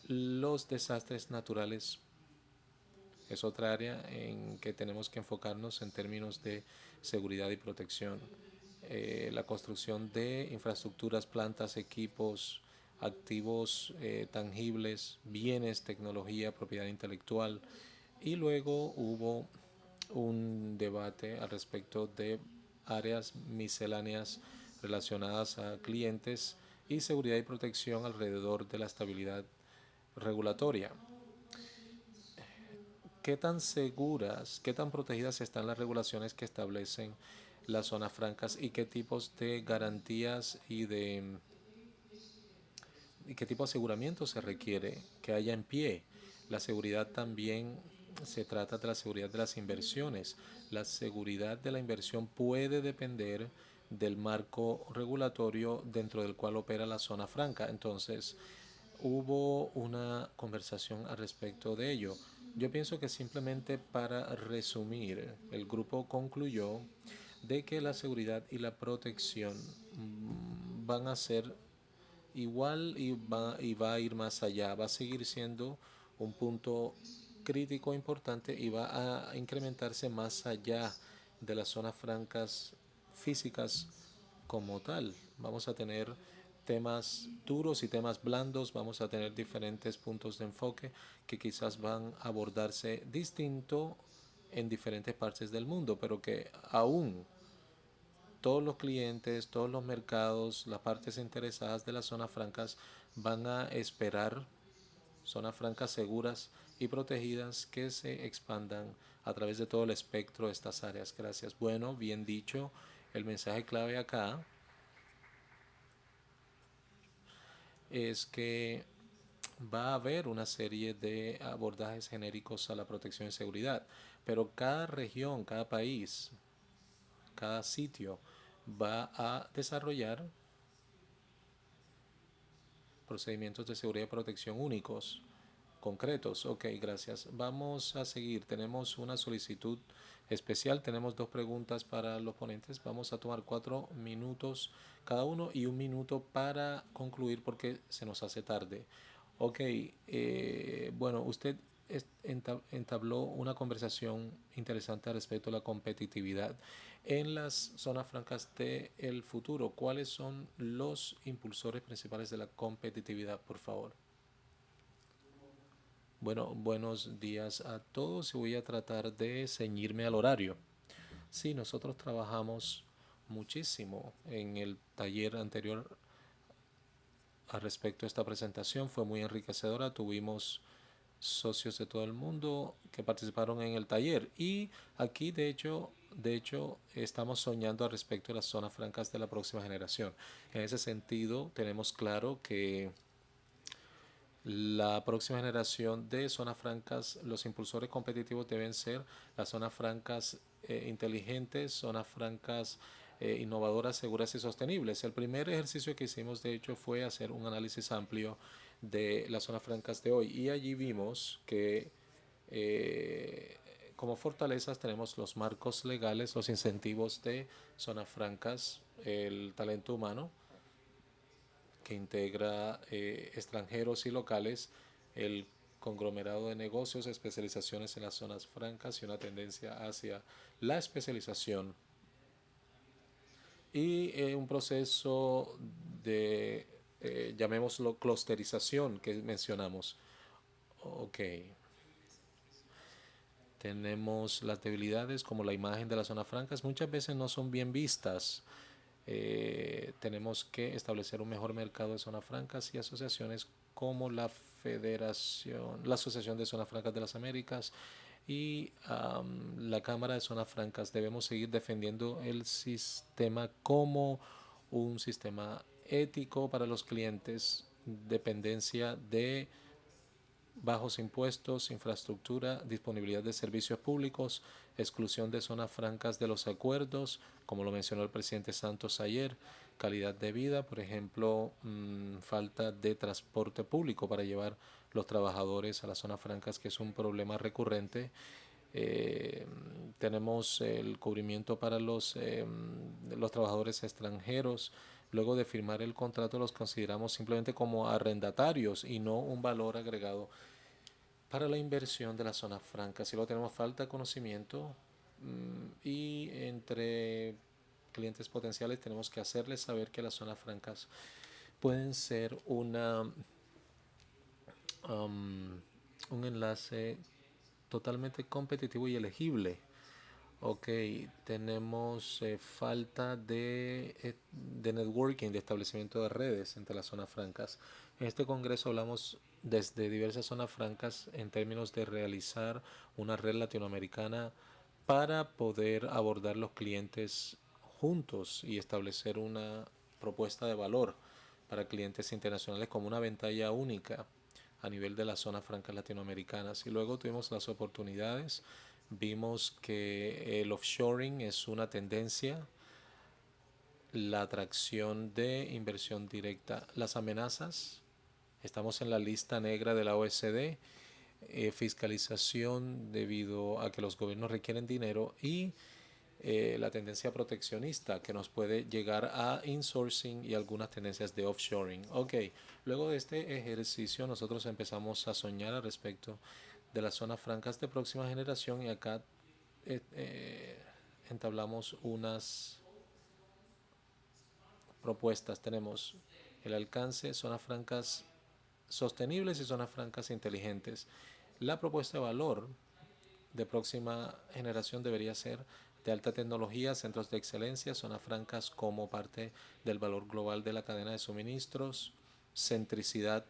Los desastres naturales es otra área en que tenemos que enfocarnos en términos de seguridad y protección. La construcción de infraestructuras, plantas, equipos, activos tangibles, bienes, tecnología, propiedad intelectual. Y luego hubo un debate al respecto de áreas misceláneas relacionadas a clientes y seguridad y protección alrededor de la estabilidad regulatoria. ¿Qué tan seguras, qué tan protegidas están las regulaciones que establecen las zonas francas y qué tipos de garantías y qué tipo de aseguramiento se requiere que haya en pie? La seguridad también se trata de la seguridad de las inversiones. La seguridad de la inversión puede depender del marco regulatorio dentro del cual opera la zona franca. Entonces, hubo una conversación al respecto de ello. Yo pienso que simplemente para resumir, el grupo concluyó de que la seguridad y la protección van a ser igual y va a ir más allá, va a seguir siendo un punto crítico importante y va a incrementarse más allá de las zonas francas físicas como tal. Vamos a tener temas duros y temas blandos, vamos a tener diferentes puntos de enfoque que quizás van a abordarse distinto en diferentes partes del mundo, pero que aún todos los clientes, todos los mercados, las partes interesadas de las zonas francas van a esperar zonas francas seguras y protegidas que se expandan a través de todo el espectro de estas áreas. Gracias. Bueno, bien dicho, el mensaje clave acá es que va a haber una serie de abordajes genéricos a la protección y seguridad, pero cada región, cada país, cada sitio va a desarrollar procedimientos de seguridad y protección únicos, concretos. Ok, gracias. Vamos a seguir. Tenemos una solicitud especial. Tenemos dos preguntas para los ponentes. Vamos a tomar 4 minutos cada uno y 1 minuto para concluir porque se nos hace tarde. Ok, bueno, usted entabló una conversación interesante respecto a la competitividad en las zonas francas del futuro. ¿Cuáles son los impulsores principales de la competitividad, por favor? Bueno, buenos días a todos y voy a tratar de ceñirme al horario. Sí, nosotros trabajamos muchísimo en el taller anterior al respecto a esta presentación. Fue muy enriquecedora. Tuvimos socios de todo el mundo que participaron en el taller y aquí de hecho estamos soñando al respecto de las zonas francas de la próxima generación. En ese sentido tenemos claro que La próxima generación de zonas francas, los impulsores competitivos deben ser las zonas francas inteligentes, zonas francas innovadoras, seguras y sostenibles. El primer ejercicio que hicimos, de hecho, fue hacer un análisis amplio de las zonas francas de hoy y allí vimos que como fortalezas tenemos los marcos legales, los incentivos de zonas francas, el talento humano, que integra extranjeros y locales, el conglomerado de negocios, especializaciones en las zonas francas y una tendencia hacia la especialización y un proceso de, llamémoslo, clusterización que mencionamos. Ok. Tenemos las debilidades como la imagen de las zonas francas, muchas veces no son bien vistas. Tenemos que establecer un mejor mercado de zonas francas y asociaciones como la Asociación de Zonas Francas de las Américas y la Cámara de Zonas Francas. Debemos seguir defendiendo el sistema como un sistema ético para los clientes, dependencia de bajos impuestos, infraestructura, disponibilidad de servicios públicos, exclusión de zonas francas de los acuerdos, como lo mencionó el presidente Santos ayer, calidad de vida, por ejemplo, falta de transporte público para llevar los trabajadores a las zonas francas, que es un problema recurrente. Tenemos el cubrimiento para los trabajadores extranjeros. Luego de firmar el contrato los consideramos simplemente como arrendatarios y no un valor agregado para la inversión de las zonas francas. Si lo tenemos falta de conocimiento y entre clientes potenciales tenemos que hacerles saber que las zonas francas pueden ser un enlace totalmente competitivo y elegible. Ok, tenemos falta de networking, de establecimiento de redes entre las zonas francas. En este congreso hablamos desde diversas zonas francas en términos de realizar una red latinoamericana para poder abordar los clientes juntos y establecer una propuesta de valor para clientes internacionales como una ventana única a nivel de las zonas francas latinoamericanas. Y luego tuvimos las oportunidades. Vimos que el offshoring es una tendencia, la atracción de inversión directa, las amenazas. Estamos en la lista negra de la OECD, fiscalización debido a que los gobiernos requieren dinero y la tendencia proteccionista que nos puede llegar a insourcing y algunas tendencias de offshoring. Ok, luego de este ejercicio nosotros empezamos a soñar al respecto de las zonas francas de próxima generación y acá entablamos unas propuestas. Tenemos el alcance, zonas francas sostenibles y zonas francas inteligentes. La propuesta de valor de próxima generación debería ser de alta tecnología, centros de excelencia, zonas francas como parte del valor global de la cadena de suministros, centricidad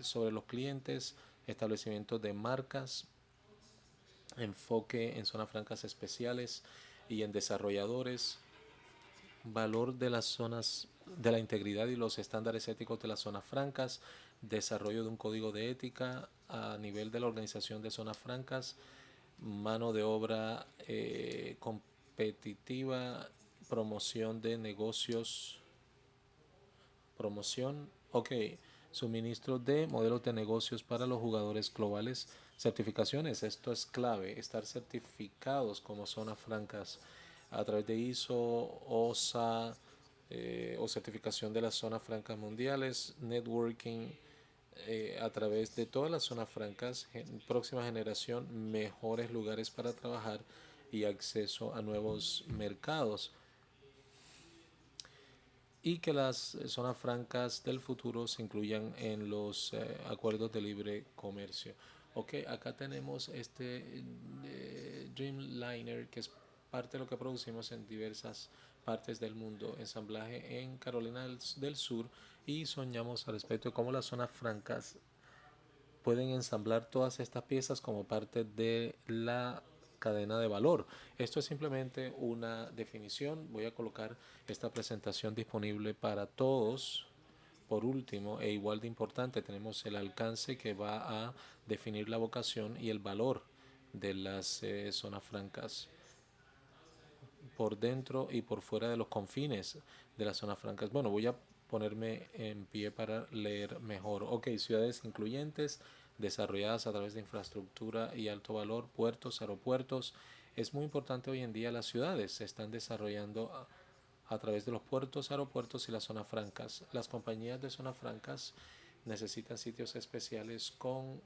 sobre los clientes, establecimiento de marcas, enfoque en zonas francas especiales y en desarrolladores, valor de las zonas de la integridad y los estándares éticos de las zonas francas, desarrollo de un código de ética a nivel de la organización de zonas francas, mano de obra competitiva, promoción de negocios, suministro de modelos de negocios para los jugadores globales, certificaciones, esto es clave, estar certificados como zonas francas a través de ISO, OSA o certificación de las zonas francas mundiales, networking a través de todas las zonas francas, próxima generación, mejores lugares para trabajar y acceso a nuevos mercados. Y que las zonas francas del futuro se incluyan en los acuerdos de libre comercio. Ok, acá tenemos este Dreamliner, que es parte de lo que producimos en diversas partes del mundo, ensamblaje en Carolina del Sur, y soñamos al respecto de cómo las zonas francas pueden ensamblar todas estas piezas como parte de la cadena de valor. Esto es simplemente una definición. Voy a colocar esta presentación disponible para todos Por último, e igual de importante, tenemos el alcance que va a definir la vocación y el valor de las zonas francas por dentro y por fuera de los confines de las zonas francas. Bueno, voy a ponerme en pie para leer mejor. Ok, ciudades incluyentes, desarrolladas a través de infraestructura y alto valor, puertos, aeropuertos. Es muy importante hoy en día las ciudades se están desarrollando a través de los puertos, aeropuertos y las zonas francas. Las compañías de zonas francas necesitan sitios especiales con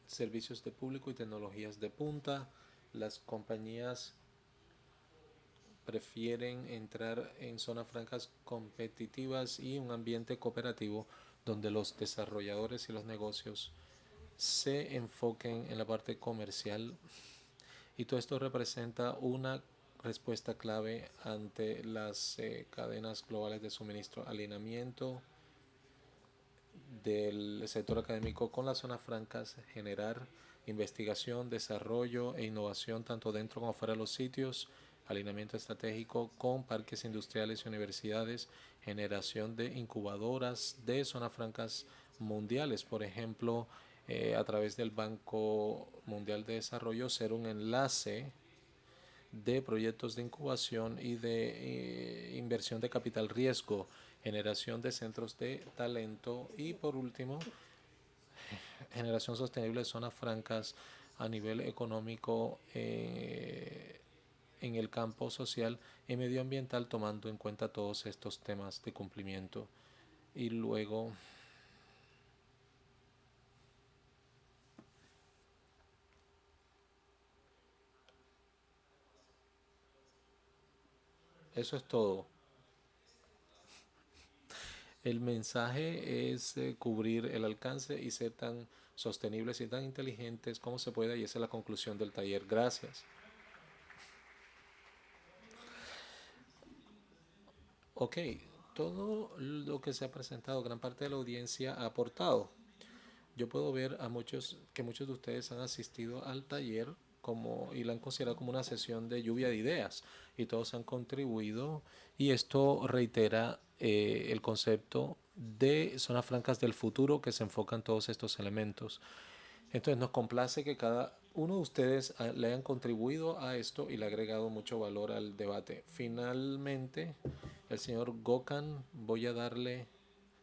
servicios de público y tecnologías de punta. Las compañías prefieren entrar en zonas francas competitivas y un ambiente cooperativo donde los desarrolladores y los negocios se enfoquen en la parte comercial, y todo esto representa una respuesta clave ante las cadenas globales de suministro, alineamiento del sector académico con las zonas francas, generar investigación, desarrollo e innovación tanto dentro como fuera de los sitios, alineamiento estratégico con parques industriales y universidades, generación de incubadoras de zonas francas mundiales, por ejemplo, a través del Banco Mundial de Desarrollo, ser un enlace de proyectos de incubación y de inversión de capital riesgo, generación de centros de talento y por último, generación sostenible de zonas francas a nivel económico en el campo social y medioambiental, tomando en cuenta todos estos temas de cumplimiento. Y luego eso es todo. El mensaje es cubrir el alcance y ser tan sostenibles y tan inteligentes como se pueda, y esa es la conclusión del taller. Gracias. Ok, todo lo que se ha presentado, gran parte de la audiencia ha aportado. Yo puedo ver a muchos de ustedes han asistido al taller y la han considerado como una sesión de lluvia de ideas, y todos han contribuido, y esto reitera el concepto de zonas francas del futuro que se enfocan todos estos elementos. Entonces nos complace que cada uno de ustedes le hayan contribuido a esto y le ha agregado mucho valor al debate. Finalmente, el señor Gokan, voy a darle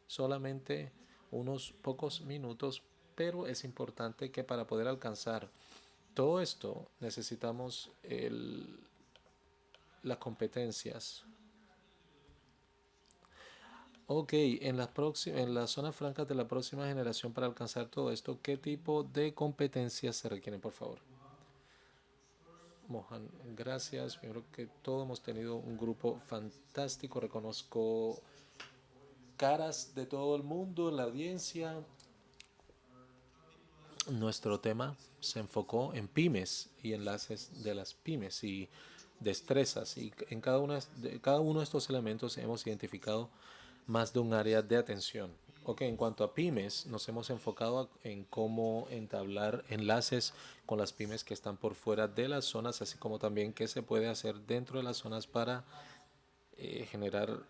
solamente unos pocos minutos, pero es importante que para poder alcanzar todo esto necesitamos las competencias. Ok, en las zonas francas de la próxima generación, para alcanzar todo esto, ¿qué tipo de competencias se requieren, por favor? Mohan, gracias. Yo creo que todos hemos tenido un grupo fantástico. Reconozco caras de todo el mundo en la audiencia. Nuestro tema se enfocó en pymes y enlaces de las pymes y destrezas, y en cada uno de estos elementos hemos identificado más de un área de atención. Ok, en cuanto a pymes, nos hemos enfocado en cómo entablar enlaces con las pymes que están por fuera de las zonas, así como también qué se puede hacer dentro de las zonas para generar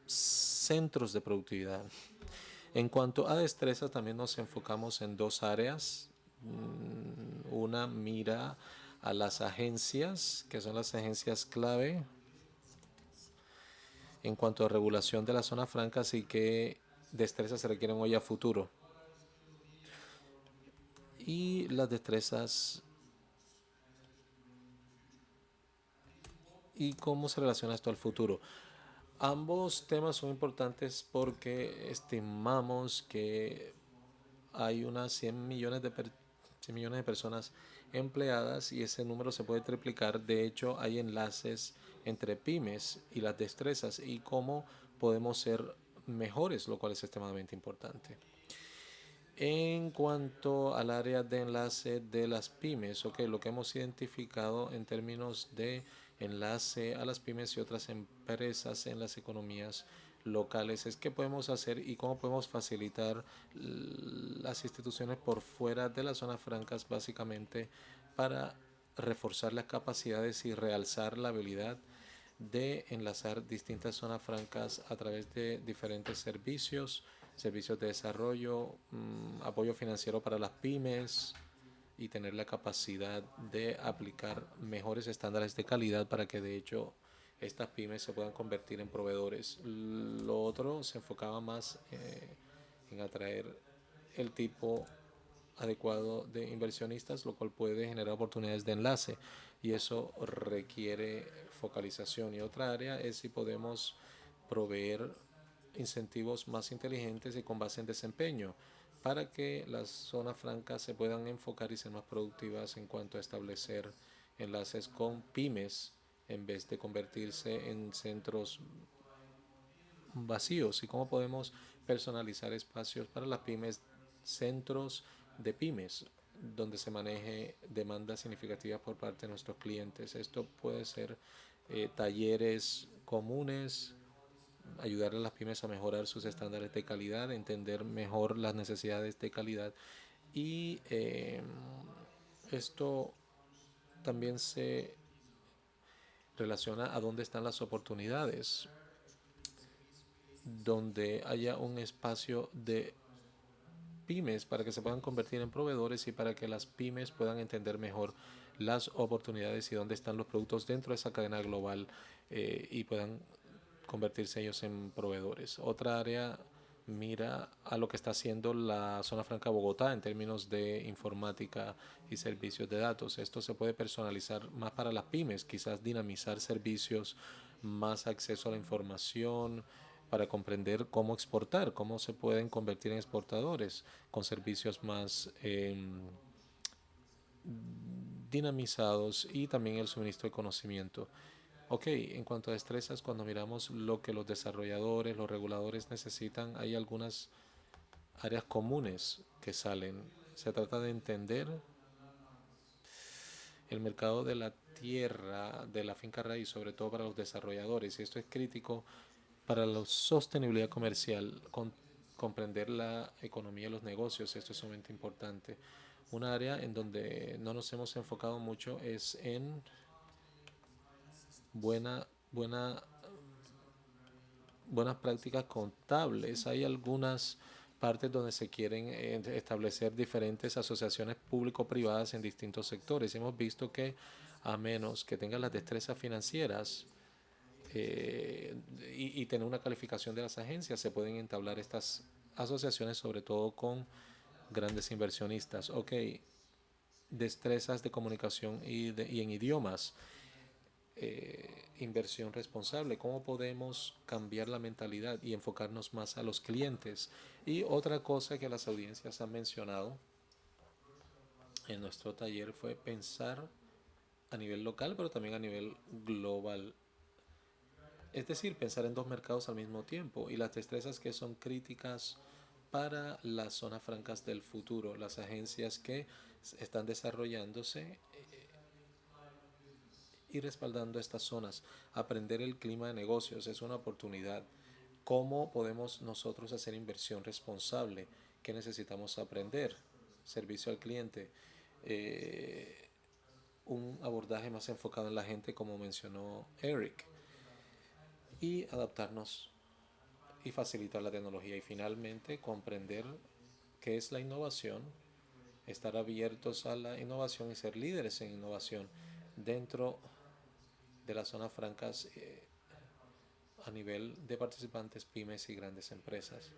centros de productividad. En cuanto a destrezas, también nos enfocamos en dos áreas. Una mira a las agencias, que son las agencias clave en cuanto a regulación de las zonas francas y qué destrezas se requieren hoy a futuro. Y las destrezas y cómo se relaciona esto al futuro. Ambos temas son importantes porque estimamos que hay unas 100 millones de personas empleadas y ese número se puede triplicar. De hecho, hay enlaces entre pymes y las destrezas y cómo podemos ser mejores, lo cual es extremadamente importante. En cuanto al área de enlace de las pymes, lo que hemos identificado en términos de enlace a las pymes y otras empresas en las economías locales es qué podemos hacer y cómo podemos facilitar las instituciones por fuera de las zonas francas, básicamente para reforzar las capacidades y realzar la habilidad de enlazar distintas zonas francas a través de diferentes servicios, servicios de desarrollo, apoyo financiero para las pymes y tener la capacidad de aplicar mejores estándares de calidad para que de hecho estas pymes se puedan convertir en proveedores. Lo otro se enfocaba más en atraer el tipo adecuado de inversionistas, lo cual puede generar oportunidades de enlace y eso requiere focalización. Y otra área es si podemos proveer incentivos más inteligentes y con base en desempeño para que las zonas francas se puedan enfocar y ser más productivas en cuanto a establecer enlaces con pymes en vez de convertirse en centros vacíos. Y cómo podemos personalizar espacios para las pymes, centros de pymes donde se maneje demandas significativas por parte de nuestros clientes. Esto puede ser talleres comunes, ayudar a las pymes a mejorar sus estándares de calidad, entender mejor las necesidades de calidad y esto también se relaciona a dónde están las oportunidades, donde haya un espacio de pymes para que se puedan convertir en proveedores y para que las pymes puedan entender mejor las oportunidades y dónde están los productos dentro de esa cadena global y puedan convertirse ellos en proveedores. Otra área mira a lo que está haciendo la zona franca Bogotá en términos de informática y servicios de datos. Esto se puede personalizar más para las pymes, quizás dinamizar servicios, más acceso a la información, para comprender cómo exportar, cómo se pueden convertir en exportadores con servicios más dinamizados y también el suministro de conocimiento. Ok, en cuanto a destrezas, cuando miramos lo que los desarrolladores, los reguladores necesitan, hay algunas áreas comunes que salen. Se trata de entender el mercado de la tierra, de la finca raíz, sobre todo para los desarrolladores, y esto es crítico para la sostenibilidad comercial, comprender la economía de los negocios, esto es sumamente importante. Un área en donde no nos hemos enfocado mucho es en buena, buena buenas prácticas contables. Hay algunas partes donde se quieren establecer diferentes asociaciones público-privadas en distintos sectores. Hemos visto que a menos que tengan las destrezas financieras y tener una calificación de las agencias, se pueden entablar estas asociaciones, sobre todo con grandes inversionistas. Ok, destrezas de comunicación y en idiomas. Inversión responsable, cómo podemos cambiar la mentalidad y enfocarnos más a los clientes. Y otra cosa que las audiencias han mencionado en nuestro taller fue pensar a nivel local, pero también a nivel global. Es decir, pensar en dos mercados al mismo tiempo y las destrezas que son críticas para las zonas francas del futuro, las agencias que están desarrollándose y respaldando estas zonas. Aprender el clima de negocios es una oportunidad. ¿Cómo podemos nosotros hacer inversión responsable? ¿Qué necesitamos aprender? Servicio al cliente. Un abordaje más enfocado en la gente, como mencionó Eric. Y adaptarnos y facilitar la tecnología. Y finalmente, comprender qué es la innovación, estar abiertos a la innovación y ser líderes en innovación dentro de las zonas francas a nivel de participantes, pymes y grandes empresas.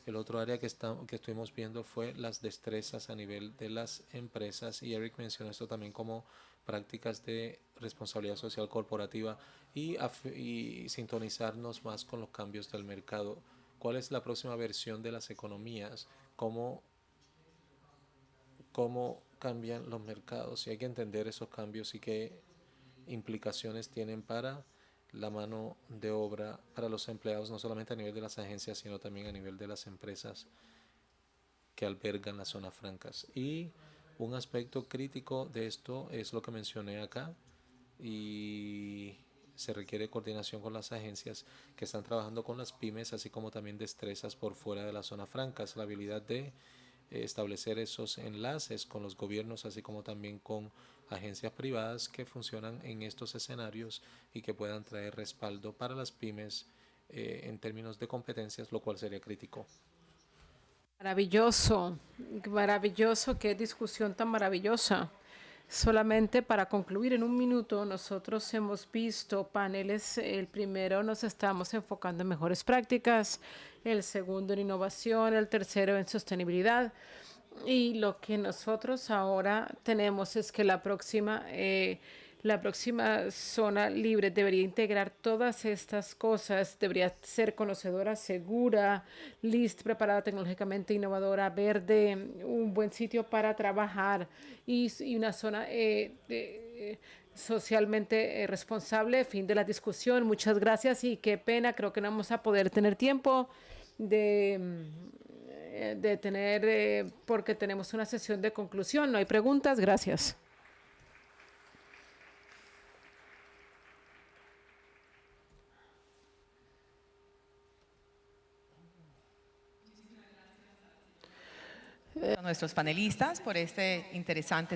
El otro área que estuvimos viendo fue las destrezas a nivel de las empresas y Eric mencionó esto también como prácticas de responsabilidad social corporativa y sintonizarnos más con los cambios del mercado. ¿Cuál es la próxima versión de las economías? ¿Cómo cambian los mercados? Y hay que entender esos cambios y qué implicaciones tienen para la mano de obra, para los empleados, no solamente a nivel de las agencias, sino también a nivel de las empresas que albergan las zonas francas. Y un aspecto crítico de esto es lo que mencioné acá y se requiere coordinación con las agencias que están trabajando con las pymes, así como también destrezas por fuera de las zonas francas, la habilidad de establecer esos enlaces con los gobiernos, así como también con agencias privadas que funcionan en estos escenarios y que puedan traer respaldo para las pymes en términos de competencias, lo cual sería crítico. Maravilloso, maravilloso, qué discusión tan maravillosa. Solamente para concluir en un minuto, nosotros hemos visto paneles, el primero nos estamos enfocando en mejores prácticas, el segundo en innovación, el tercero en sostenibilidad. Y lo que nosotros ahora tenemos es que la próxima zona libre debería integrar todas estas cosas, debería ser conocedora, segura, lista, preparada tecnológicamente, innovadora, verde, un buen sitio para trabajar y una zona socialmente responsable. Fin de la discusión. Muchas gracias y qué pena, creo que no vamos a poder tener tiempo de tener, porque tenemos una sesión de conclusión. No hay preguntas. Gracias. A nuestros panelistas por este interesante